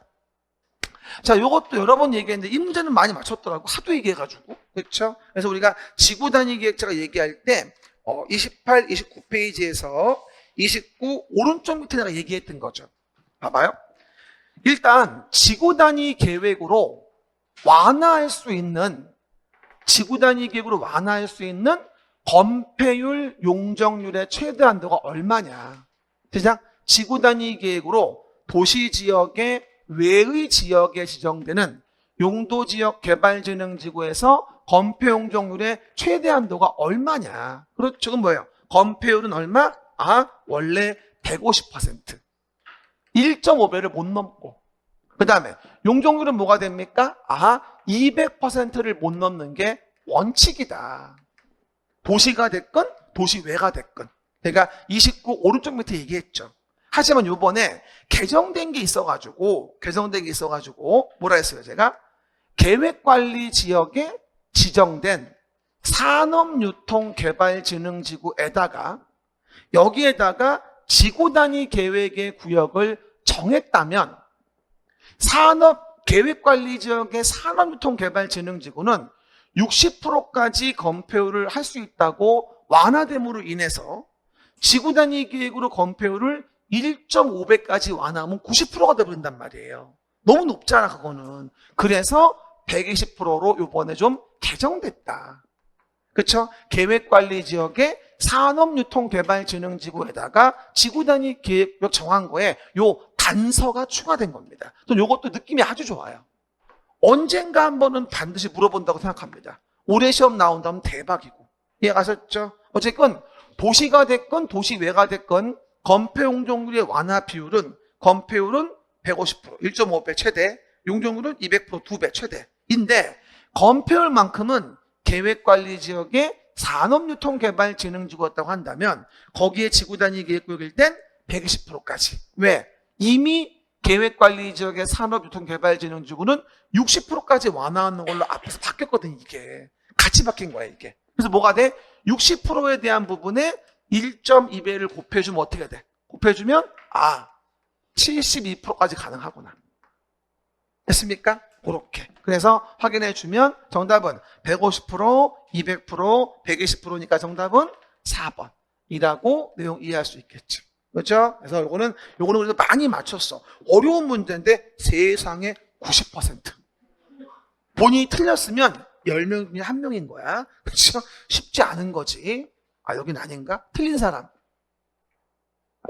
자, 요것도 여러 번 얘기했는데 이 문제는 많이 맞췄더라고. 하도 얘기해가지고. 그렇죠? 그래서 우리가 지구 단위 기획자가 얘기할 때 28, 29페이지에서 29 오른쪽 밑에 내가 얘기했던 거죠. 봐봐요. 일단 지구 단위 계획으로 완화할 수 있는 건폐율, 용적률의 최대 한도가 얼마냐. 시작. 지구 단위 계획으로 도시 지역의 외의 지역에 지정되는 용도지역 개발진흥지구에서 건폐 용적률의 최대 한도가 얼마냐. 그렇죠. 그건 뭐예요? 건폐율은 얼마? 원래 150%. 1.5배를 못 넘고. 그 다음에 용적률은 뭐가 됩니까? 200%를 못 넘는 게 원칙이다. 도시가 됐건 도시외가 됐건. 제가 29 오른쪽 밑에 얘기했죠. 하지만 요번에 개정된 게 있어가지고 뭐라 했어요 제가? 계획관리 지역에 지정된 산업유통개발진흥지구에다가 여기에다가 지구단위 계획의 구역을 정했다면 계획관리지역의 산업유통개발진흥지구는 60%까지 건폐율을 할 수 있다고 완화됨으로 인해서 지구단위 계획으로 건폐율을 1.5배까지 완화하면 90%가 되버린단 말이에요. 너무 높잖아 그거는. 그래서 120%로 이번에 좀 개정됐다. 그렇죠? 계획관리지역의 산업유통개발진흥지구에다가 지구단위 계획 정한 거에 요 단서가 추가된 겁니다. 저는 이것도 느낌이 아주 좋아요. 언젠가 한 번은 반드시 물어본다고 생각합니다. 올해 시험 나온다면 대박이고. 이해가셨죠? 어쨌건 도시가 됐건 도시외가 됐건 건폐 용적률의 완화 비율은 건폐율은 150%, 1.5배 최대, 용적률은 200% 2배 최대인데 건폐율만큼은 계획관리지역의 산업유통개발진흥지구였다고 한다면 거기에 지구단위 계획구역일 땐 120%까지. 왜? 이미 계획관리지역의 산업유통개발진흥지구는 60%까지 완화하는 걸로 앞에서 바뀌었거든 이게. 같이 바뀐 거야 이게. 그래서 뭐가 돼? 60%에 대한 부분에 1.2배를 곱해주면 어떻게 돼? 곱해주면 72%까지 가능하구나. 됐습니까? 그렇게. 그래서 확인해주면 정답은 150%, 200%, 120%니까 정답은 4번이라고 내용 이해할 수 있겠죠. 그렇죠? 그래서 요거는 그래도 많이 맞췄어. 어려운 문제인데 세상에 90%. 본인이 틀렸으면 10명 중에 1명인 거야. 그렇죠? 쉽지 않은 거지. 여긴 아닌가? 틀린 사람.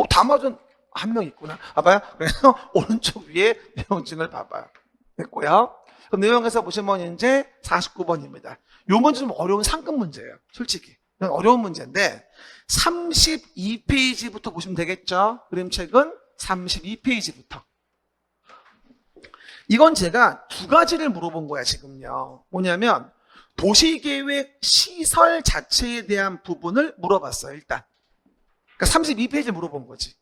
다 맞은 한 명 있구나. 봐봐요. 그래서 오른쪽 위에 내용증을 봐봐요. 됐고요. 그럼 내용에서 보시면 이제 49번입니다. 요 문제 좀 어려운 상급 문제예요. 솔직히. 어려운 문제인데 32페이지부터 보시면 되겠죠. 그림책은 32페이지부터. 이건 제가 두 가지를 물어본 거야 지금요. 뭐냐면 도시계획 시설 자체에 대한 부분을 물어봤어요. 일단. 그러니까 32페이지를 물어본 거지.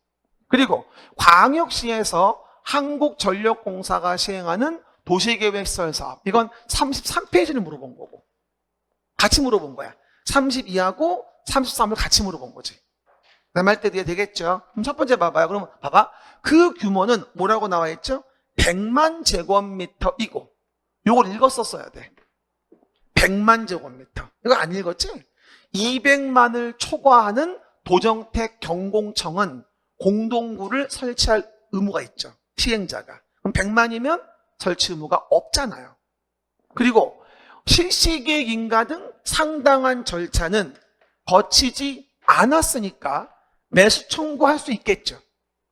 그리고 광역시에서 한국전력공사가 시행하는 도시계획시설 사업. 이건 33페이지를 물어본 거고. 같이 물어본 거야. 32하고 33을 같이 물어본 거지. 내 말 때 뒤에 되겠죠? 그럼 첫 번째 봐봐요. 그럼 봐봐. 그 규모는 뭐라고 나와 있죠? 100만 제곱미터이고. 요걸 읽었었어야 돼. 100만 제곱미터. 이거 안 읽었지? 200만을 초과하는 도정택 경공청은 공동구를 설치할 의무가 있죠. 시행자가. 그럼 100만이면 설치 의무가 없잖아요. 그리고 실시계획 인가 등 상당한 절차는 거치지 않았으니까 매수 청구할 수 있겠죠.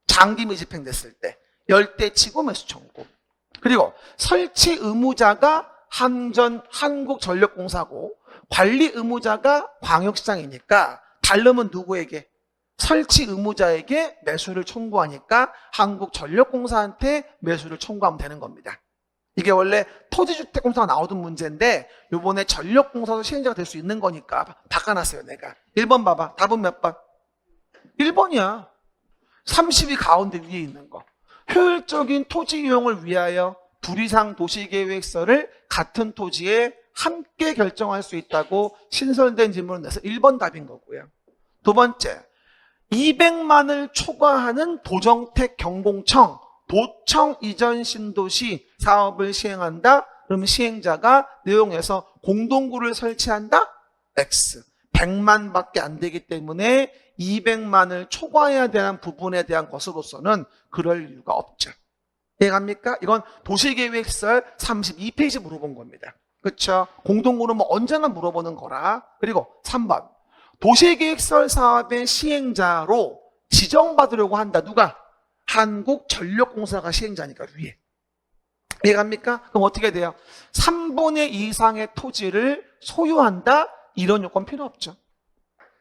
장기미 집행됐을 때. 열대치고 매수 청구. 그리고 설치 의무자가 한국전력공사고 관리 의무자가 광역시장이니까 다르면 누구에게? 설치 의무자에게 매수를 청구하니까 한국전력공사한테 매수를 청구하면 되는 겁니다. 이게 원래 토지주택공사가 나오던 문제인데 요번에 전력공사도 시행자가 될 수 있는 거니까 바꿔놨어요 내가. 1번 봐봐. 답은 몇 번? 1번이야. 30이 가운데 위에 있는 거. 효율적인 토지 이용을 위하여 둘 이상 도시계획서를 같은 토지에 함께 결정할 수 있다고 신설된 지문을 내서 1번 답인 거고요. 두 번째, 200만을 초과하는 도정택 경공청, 도청 이전 신도시 사업을 시행한다. 그럼 시행자가 내용에서 공동구를 설치한다. X. 100만밖에 안 되기 때문에 200만을 초과해야 되는 부분에 대한 것으로서는 그럴 이유가 없죠. 이해갑니까? 이건 도시계획설 32페이지 물어본 겁니다. 그렇죠? 공동구는 뭐 언제나 물어보는 거라. 그리고 3번. 도시계획설 사업의 시행자로 지정받으려고 한다. 누가? 한국전력공사가 시행자니까 위에. 이해갑니까? 그럼 어떻게 돼요? 3분의 2 이상의 토지를 소유한다? 이런 요건 필요 없죠.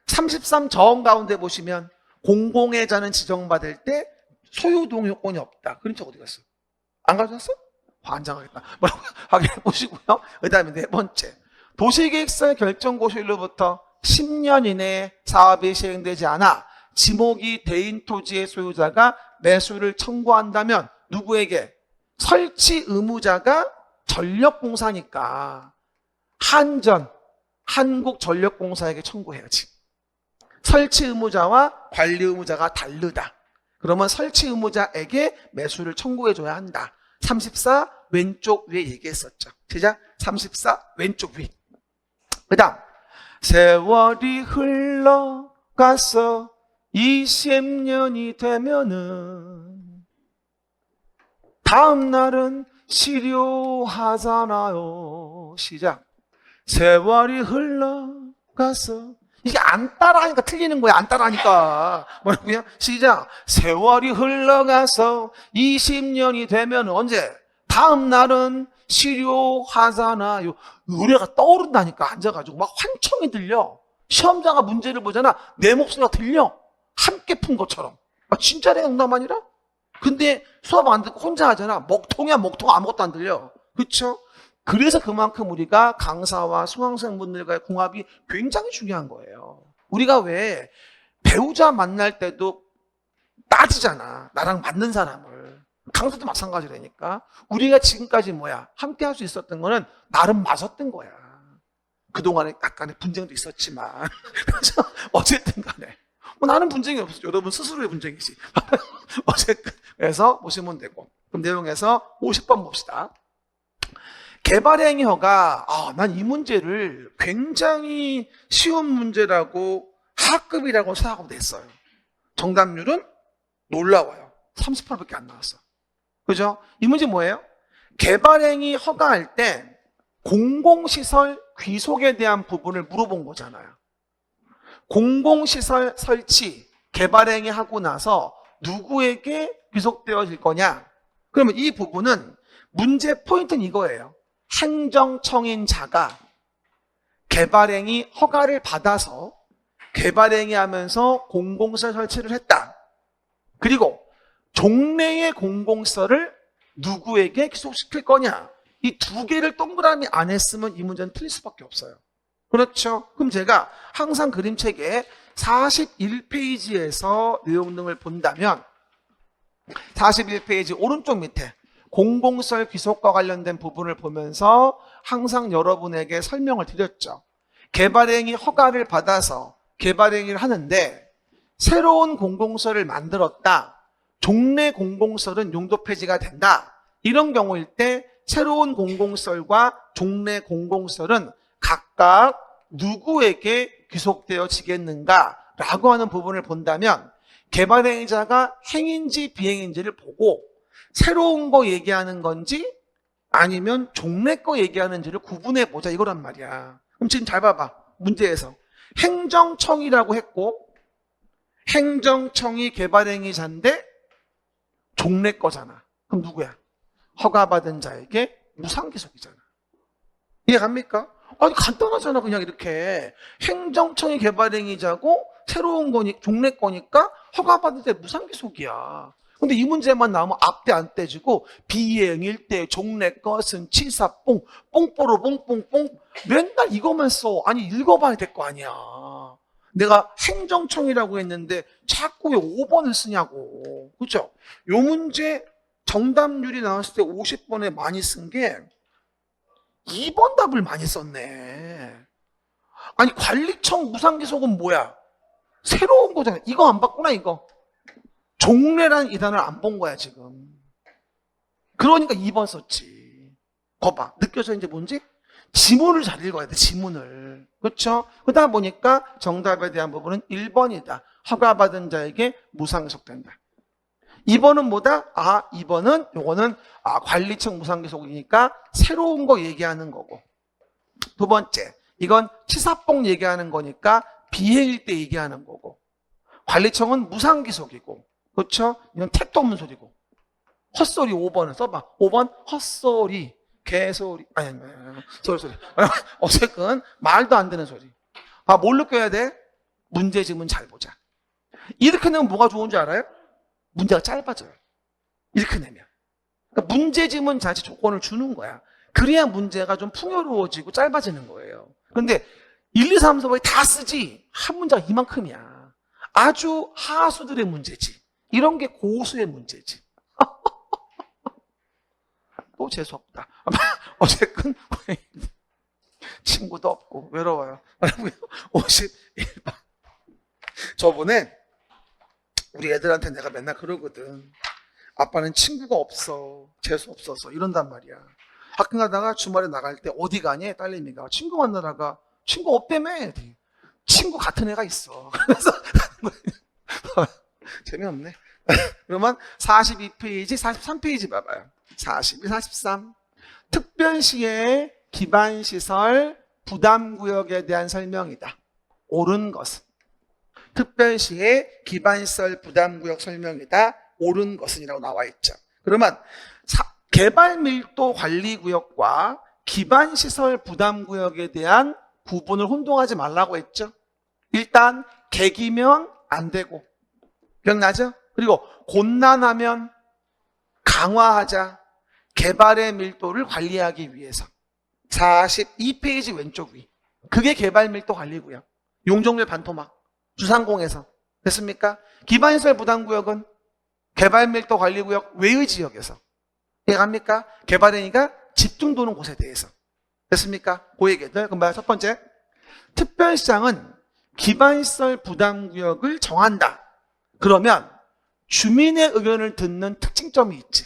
33 저항 가운데 보시면 공공의자는 지정받을 때 소유 동의 요건이 없다. 그런 적 어디 갔어? 안 가져왔어? 환장하겠다. 뭐라고 확인해 보시고요. 그 다음에 네 번째. 도시계획설 결정고시일로부터 10년 이내에 사업이 시행되지 않아 지목이 대인 토지의 소유자가 매수를 청구한다면 누구에게? 설치 의무자가 전력공사니까 한국전력공사에게 청구해야지. 설치 의무자와 관리 의무자가 다르다. 그러면 설치 의무자에게 매수를 청구해줘야 한다. 34 왼쪽 위에 얘기했었죠. 시작. 34 왼쪽 위. 그 다음 세월이 흘러가서 20년이 되면은 다음 날은 실효하잖아요. 시작. 세월이 흘러가서 이게 안 따라하니까 틀리는 거야. 안 따라하니까. 뭐라고요? 시작. 세월이 흘러가서 20년이 되면 언제? 다음 날은 실효하잖아요. 노래가 떠오른다니까. 앉아가지고 막 환청이 들려. 시험자가 문제를 보잖아. 내 목소리가 들려. 함께 푼 것처럼. 아, 진짜래? 농담 아니라? 근데 수업 안 듣고 혼자 하잖아. 먹통이야 먹통. 아무것도 안 들려. 그렇죠? 그래서 그만큼 우리가 강사와 수강생분들과의 궁합이 굉장히 중요한 거예요. 우리가 왜 배우자 만날 때도 따지잖아. 나랑 맞는 사람을. 강사도 마찬가지라니까. 우리가 지금까지 함께 할 수 있었던 거는 나름 맞았던 거야. 그동안에 약간의 분쟁도 있었지만. 그래서 어쨌든 간에. 나는 분쟁이 없었죠. 여러분 스스로의 분쟁이지. 어쨌든. 그래서 보시면 되고. 그럼 내용에서 50번 봅시다. 개발행위허가 난 이 문제를 굉장히 쉬운 문제라고 하급이라고 생각하고 냈어요. 정답률은 놀라워요. 38%밖에 안 나왔어. 그죠? 이 문제 뭐예요? 개발행위 허가할 때 공공시설 귀속에 대한 부분을 물어본 거잖아요. 공공시설 설치 개발행위 하고 나서 누구에게 귀속되어질 거냐? 그러면 이 부분은 문제 포인트는 이거예요. 행정청인 자가 개발행위 허가를 받아서 개발행위 하면서 공공시설 설치를 했다. 그리고 종래의 공공시설을 누구에게 귀속시킬 거냐. 이 두 개를 동그라미 안 했으면 이 문제는 틀릴 수밖에 없어요. 그렇죠? 그럼 제가 항상 그림책에 41페이지에서 내용 등을 본다면 41페이지 오른쪽 밑에 공공시설 귀속과 관련된 부분을 보면서 항상 여러분에게 설명을 드렸죠. 개발행위 허가를 받아서 개발행위를 하는데 새로운 공공시설을 만들었다. 종래 공공시설은 용도 폐지가 된다. 이런 경우일 때 새로운 공공시설과 종래 공공시설은 각각 누구에게 귀속되어지겠는가라고 하는 부분을 본다면 개발행위자가 행인지 비행인지를 보고 새로운 거 얘기하는 건지 아니면 종래 거 얘기하는지를 구분해 보자 이거란 말이야. 그럼 지금 잘 봐봐. 문제에서 행정청이라고 했고 행정청이 개발행위자인데 종래 거잖아. 그럼 누구야? 허가받은 자에게 무상귀속이잖아. 이해갑니까? 아니 간단하잖아. 그냥 이렇게 행정청이 개발행위자고 새로운 거니 종래 거니까 허가받은 자 무상귀속이야. 근데 이 문제만 나오면 앞대 안 떼지고 비행, 일대, 종래, 것은, 치사, 뽕뽀로 뽕뽕뽕 맨날 이거만 써. 아니 읽어봐야 될 거 아니야. 내가 행정청이라고 했는데 자꾸 왜 5번을 쓰냐고. 그렇죠? 요 문제 정답률이 나왔을 때 50번에 많이 쓴 게 2번 답을 많이 썼네. 아니 관리청 무상귀속은 뭐야? 새로운 거잖아요. 이거 안 봤구나, 이거. 종래라는 이 단어를 안 본 거야, 지금. 그러니까 2번 썼지. 거봐. 느껴져, 이제 뭔지? 지문을 잘 읽어야 돼, 지문을. 그렇죠? 그러다 보니까 정답에 대한 부분은 1번이다. 허가받은 자에게 무상기속된다. 2번은 뭐다? 2번은 요거는 관리청 무상기속이니까 새로운 거 얘기하는 거고. 두 번째, 이건 치사뽕 얘기하는 거니까 비행일 때 얘기하는 거고. 관리청은 무상기속이고. 그렇죠? 이건 택도 없는 소리고. 헛소리 5번은 써봐. 5번 헛소리, 개소리. 아니. 소리. 어쨌든 말도 안 되는 소리. 뭘 느껴야 돼? 문제지문 잘 보자. 이렇게 내면 뭐가 좋은 줄 알아요? 문제가 짧아져요. 이렇게 내면. 그러니까 문제지문 자체 조건을 주는 거야. 그래야 문제가 좀 풍요로워지고 짧아지는 거예요. 그런데 1, 2, 3, 4번이 다 쓰지. 한 문제가 이만큼이야. 아주 하수들의 문제지. 이런 게 고수의 문제지. 또 재수없다. 어쨌든 친구도 없고 외로워요. 51번. 저번에 우리 애들한테 내가 맨날 그러거든. 아빠는 친구가 없어. 재수 없어서 이런단 말이야. 학교 가다가 주말에 나갈 때 어디 가니? 딸내미가 친구 만나다가 친구 없다며. 친구 같은 애가 있어. 그래서 재미없네. 그러면 42페이지, 43페이지 봐봐요. 42, 43. 특별시의 기반시설 부담구역에 대한 설명이다. 옳은 것은. 특별시의 기반시설 부담구역 설명이다. 옳은 것은이라고 나와 있죠. 그러면 개발밀도관리구역과 기반시설 부담구역에 대한 구분을 혼동하지 말라고 했죠. 일단 객이면 안 되고 기억나죠? 그리고 곤란하면 강화하자. 개발의 밀도를 관리하기 위해서. 42페이지 왼쪽 위. 그게 개발밀도 관리구역. 용적률 반토막. 주상공에서. 됐습니까? 기반시설 부담구역은 개발밀도 관리구역 외의 지역에서. 이해갑니까? 개발행위가 집중도는 곳에 대해서. 됐습니까? 그 얘기들. 그럼 첫 번째. 특별시장은 기반시설 부담구역을 정한다. 그러면 주민의 의견을 듣는 특징점이 있지.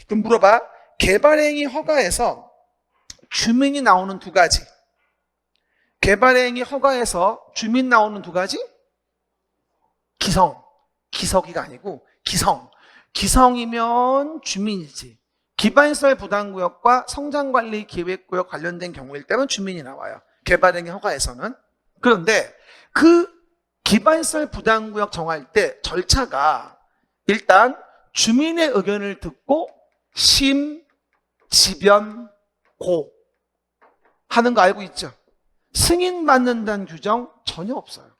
그럼 물어봐. 개발행위 허가에서 주민이 나오는 두 가지. 개발행위 허가에서 주민 나오는 두 가지? 기성. 기석이가 아니고 기성. 기성이면 주민이지. 기반시설 부담구역과 성장관리 계획구역 관련된 경우일 때는 주민이 나와요. 개발행위 허가에서는. 그런데 그 기반시설 부담구역 정할 때 절차가 일단 주민의 의견을 듣고 심, 지변, 고 하는 거 알고 있죠? 승인받는다는 규정 전혀 없어요.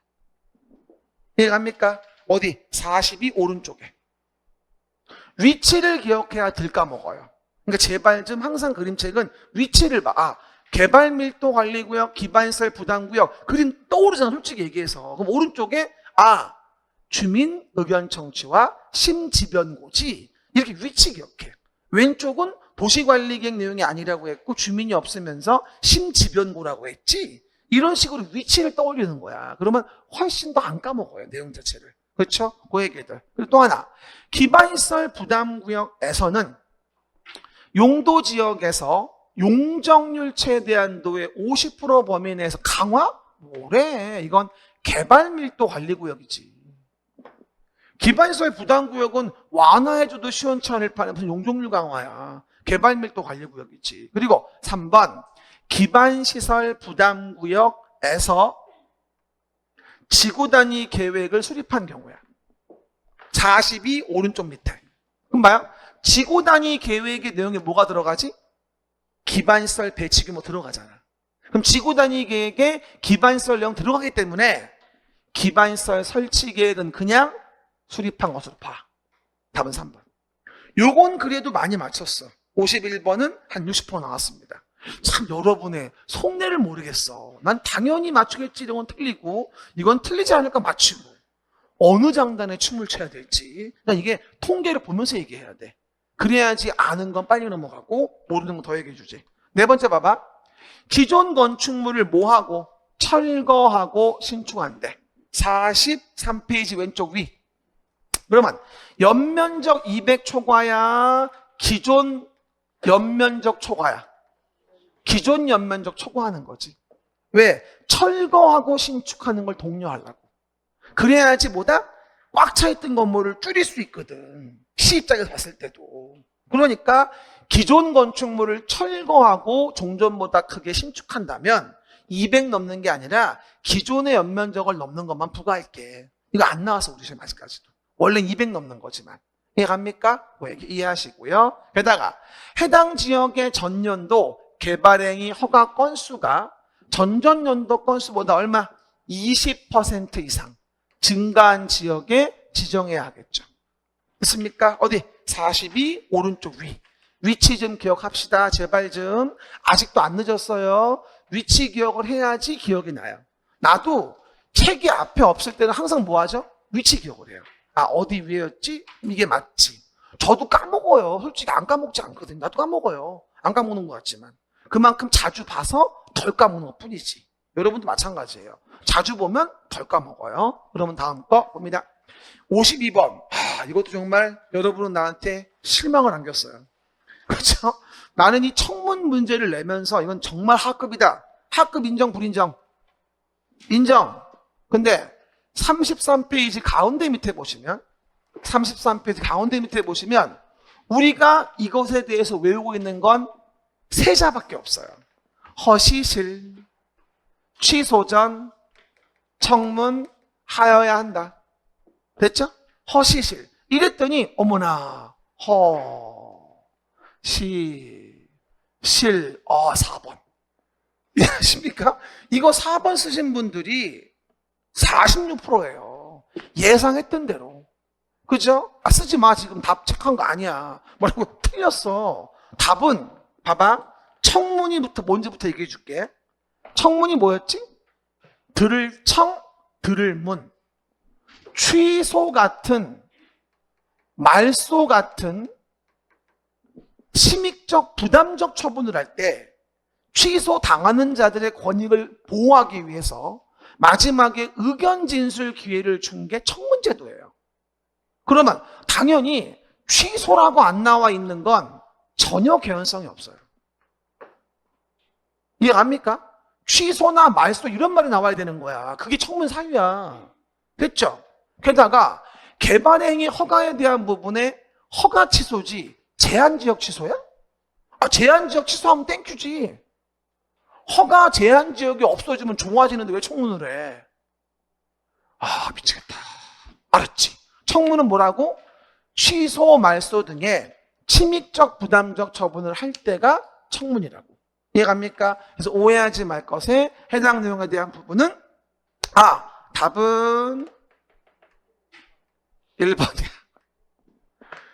이해갑니까? 어디? 42 오른쪽에. 위치를 기억해야 들까먹어요. 그러니까 제발 좀 항상 그림책은 위치를 봐. 개발밀도관리구역, 기반시설 부담구역 그림 떠오르잖아, 솔직히 얘기해서. 그럼 오른쪽에 주민 의견 청취와 심지변고지. 이렇게 위치 기억해. 왼쪽은 도시관리계획 내용이 아니라고 했고 주민이 없으면서 심지변고라고 했지. 이런 식으로 위치를 떠올리는 거야. 그러면 훨씬 더 안 까먹어요, 내용 자체를. 그렇죠? 그 얘기들. 그리고 또 하나, 기반시설 부담구역에서는 용도지역에서 용적률 최대한도의 50% 범위 내에서 강화? 뭐래? 이건 개발밀도 관리구역이지. 기반시설 부담구역은 완화해줘도 시원치 않을 판에 무슨 용적률 강화야. 개발밀도 관리구역이지. 그리고 3번 기반시설 부담구역에서 지구단위 계획을 수립한 경우야. 42 오른쪽 밑에. 그럼 봐요. 지구단위 계획의 내용에 뭐가 들어가지? 기반시설 배치 규모 들어가잖아. 그럼 지구단위 계획에 기반시설 내용 들어가기 때문에 기반시설 설치 계획은 그냥 수립한 것으로 봐. 답은 3번. 요건 그래도 많이 맞췄어. 51번은 한 60% 나왔습니다. 참 여러분의 속내를 모르겠어. 난 당연히 맞추겠지. 이건 틀리고 이건 틀리지 않을까 맞추고 어느 장단에 춤을 춰야 될지 난 이게 통계를 보면서 얘기해야 돼. 그래야지 아는 건 빨리 넘어가고 모르는 건 더 얘기해 주지. 네 번째 봐봐. 기존 건축물을 뭐하고 철거하고 신축한대. 43페이지 왼쪽 위. 그러면 연면적 200 초과야, 기존 연면적 초과야? 기존 연면적 초과하는 거지. 왜? 철거하고 신축하는 걸 독려하려고. 그래야지 뭐다? 꽉 차있던 건물을 줄일 수 있거든. 시입장에서 봤을 때도. 그러니까 기존 건축물을 철거하고 종전보다 크게 신축한다면 200 넘는 게 아니라 기존의 연면적을 넘는 것만 부과할게. 이거 안 나와서 우리 시험 아직까지도. 원래 200 넘는 거지만. 이해갑니까? 이해하시고요. 게다가 해당 지역의 전년도 개발행위 허가 건수가 전전년도 건수보다 얼마? 20% 이상 증가한 지역에 지정해야 하겠죠. 됐습니까? 어디? 42 오른쪽 위. 위치 좀 기억합시다. 제발 좀. 아직도 안 늦었어요. 위치 기억을 해야지 기억이 나요. 나도 책이 앞에 없을 때는 항상 뭐 하죠? 위치 기억을 해요. 아, 어디 위에였지? 이게 맞지. 저도 까먹어요. 솔직히 안 까먹지 않거든요. 나도 까먹어요. 안 까먹는 것 같지만. 그만큼 자주 봐서 덜 까먹는 것 뿐이지. 여러분도 마찬가지예요. 자주 보면 덜 까먹어요. 그러면 다음 거 봅니다. 52번. 이것도 정말 여러분은 나한테 실망을 안겼어요. 그렇죠? 나는 이 청문 문제를 내면서 이건 정말 하급이다. 하급 인정, 불인정? 인정. 근데 33페이지 가운데 밑에 보시면 33페이지 가운데 밑에 보시면 우리가 이것에 대해서 외우고 있는 건 세 자밖에 없어요. 허시실, 취소 전, 청문, 하여야 한다. 됐죠? 허시실. 이랬더니 어머나 허시실 4번. 이해하십니까? 이거 4번 쓰신 분들이 46%예요. 예상했던 대로. 그죠? 쓰지 마. 지금 답 체크한 거 아니야. 뭐라고 틀렸어. 답은 봐봐. 청문이부터 뭔지부터 얘기해 줄게. 청문이 뭐였지? 들을 청, 들을 문. 취소 같은, 말소 같은 침익적, 부담적 처분을 할 때 취소 당하는 자들의 권익을 보호하기 위해서 마지막에 의견 진술 기회를 준 게 청문제도예요. 그러면 당연히 취소라고 안 나와 있는 건 전혀 개연성이 없어요. 이해갑니까? 취소나 말소 이런 말이 나와야 되는 거야. 그게 청문 사유야. 됐죠? 게다가 개발행위 허가에 대한 부분에 허가 취소지 제한지역 취소야? 제한지역 취소하면 땡큐지. 허가 제한지역이 없어지면 좋아지는데 왜 청문을 해? 미치겠다. 알았지? 청문은 뭐라고? 취소, 말소 등의 침익적, 부담적 처분을 할 때가 청문이라고. 이해갑니까? 그래서 오해하지 말 것에 해당 내용에 대한 부분은 답은 1번이야.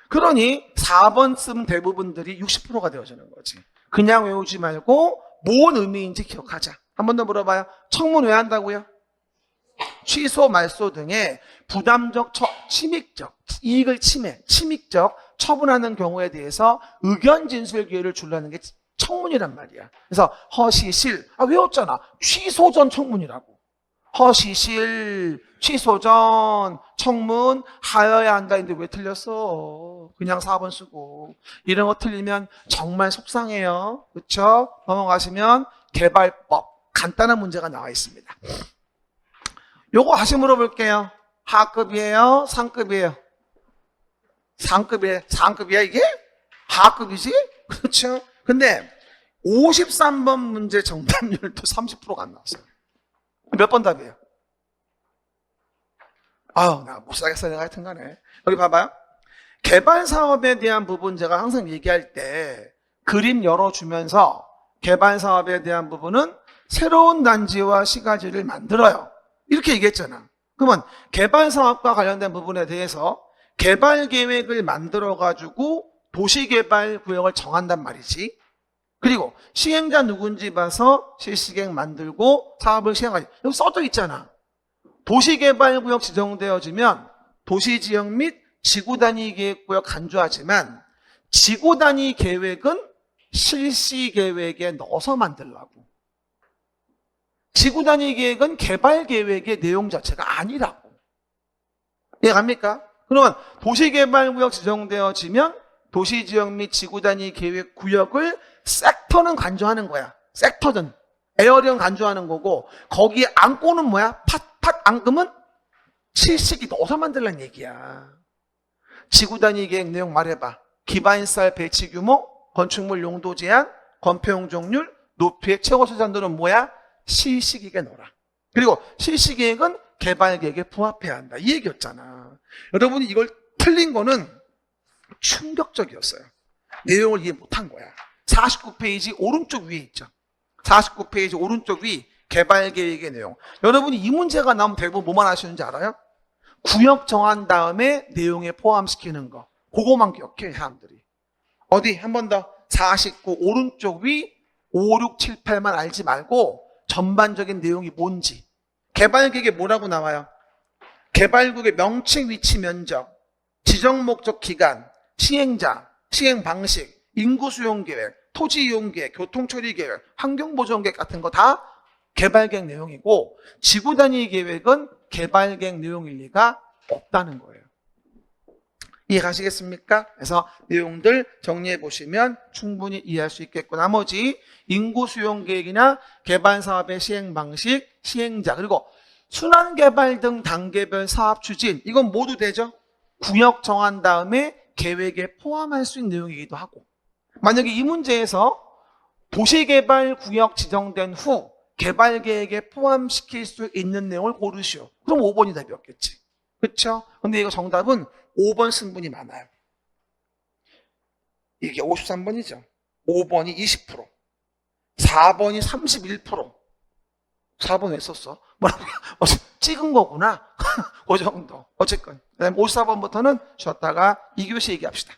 그러니 4번 쓰면 대부분들이 60%가 되어지는 거지. 그냥 외우지 말고 뭔 의미인지 기억하자. 한 번 더 물어봐요. 청문 왜 한다고요? 취소, 말소 등의 부담적, 침익적, 이익을 침익적 처분하는 경우에 대해서 의견 진술 기회를 주려는 게 청문이란 말이야. 그래서 허시실, 외웠잖아. 취소 전 청문이라고. 허시실, 취소 전 청문 하여야 한다. 근데 왜 틀렸어? 그냥 4번 쓰고. 이런 거 틀리면 정말 속상해요. 그렇죠? 넘어가시면 개발법, 간단한 문제가 나와 있습니다. 요거 다시 물어볼게요. 하급이에요? 상급이에요? 상급이야 이게? 하급이지? 그렇죠? 근데 53번 문제 정답률도 30%가 안 나왔어요. 몇 번 답이에요? 나 못 사겠어 내가 하여튼 간에. 여기 봐봐요. 개발 사업에 대한 부분 제가 항상 얘기할 때 그림 열어주면서 개발 사업에 대한 부분은 새로운 단지와 시가지를 만들어요. 이렇게 얘기했잖아. 그러면 개발 사업과 관련된 부분에 대해서 개발 계획을 만들어가지고 도시개발 구역을 정한단 말이지. 그리고 시행자 누군지 봐서 실시계획 만들고 사업을 시행하지. 여기 써져 있잖아. 도시개발구역 지정되어지면 도시지역 및 지구단위 계획구역 간주하지만 지구단위 계획은 실시계획에 넣어서 만들라고. 지구 단위 계획은 개발 계획의 내용 자체가 아니라고. 이해갑니까? 그러면 도시개발구역 지정되어지면 도시지역 및 지구 단위 계획 구역을 섹터는 간주하는 거야. 섹터든 에어리언 간주하는 거고, 거기에 안고는 뭐야? 팟 앙금은 실식이 넣어서 만들란 얘기야. 지구 단위 계획 내용 말해봐. 기반시설 배치 규모, 건축물 용도 제한, 건폐용 종률, 높이의 최고 수준들은 뭐야? 실시계획에 넣어라. 그리고 실시계획은 개발계획에 부합해야 한다. 이 얘기였잖아. 여러분이 이걸 틀린 거는 충격적이었어요. 내용을 이해 못한 거야. 49페이지 오른쪽 위에 있죠. 49페이지 오른쪽 위 개발계획의 내용. 여러분이 이 문제가 나오면 대부분 뭐만 하시는지 알아요? 구역 정한 다음에 내용에 포함시키는 거. 그거만 기억해, 사람들이. 어디? 한 번 더. 49 오른쪽 위 5, 6, 7, 8만 알지 말고 전반적인 내용이 뭔지. 개발계획에 뭐라고 나와요? 개발구역의 명칭, 위치, 면적, 지정 목적 기간, 시행자, 시행 방식, 인구 수용 계획, 토지 이용 계획, 교통 처리 계획, 환경 보전 계획 같은 거 다 개발계획 내용이고, 지구 단위 계획은 개발계획 내용일 리가 없다는 거예요. 이해가시겠습니까? 그래서 내용들 정리해 보시면 충분히 이해할 수 있겠고, 나머지 인구 수용 계획이나 개발 사업의 시행 방식, 시행자, 그리고 순환 개발 등 단계별 사업 추진, 이건 모두 되죠? 구역 정한 다음에 계획에 포함할 수 있는 내용이기도 하고, 만약에 이 문제에서 도시개발 구역 지정된 후 개발 계획에 포함시킬 수 있는 내용을 고르시오. 그럼 5번이 답이었겠지. 그렇죠? 근데 이거 정답은 5번 승분이 많아요. 이게 53번이죠. 5번이 20%, 4번이 31%. 4번 왜 썼어? 뭐라고? 찍은 거구나. 그 정도. 어쨌건. 그다음에 54번부터는 쉬었다가 2교시 얘기합시다.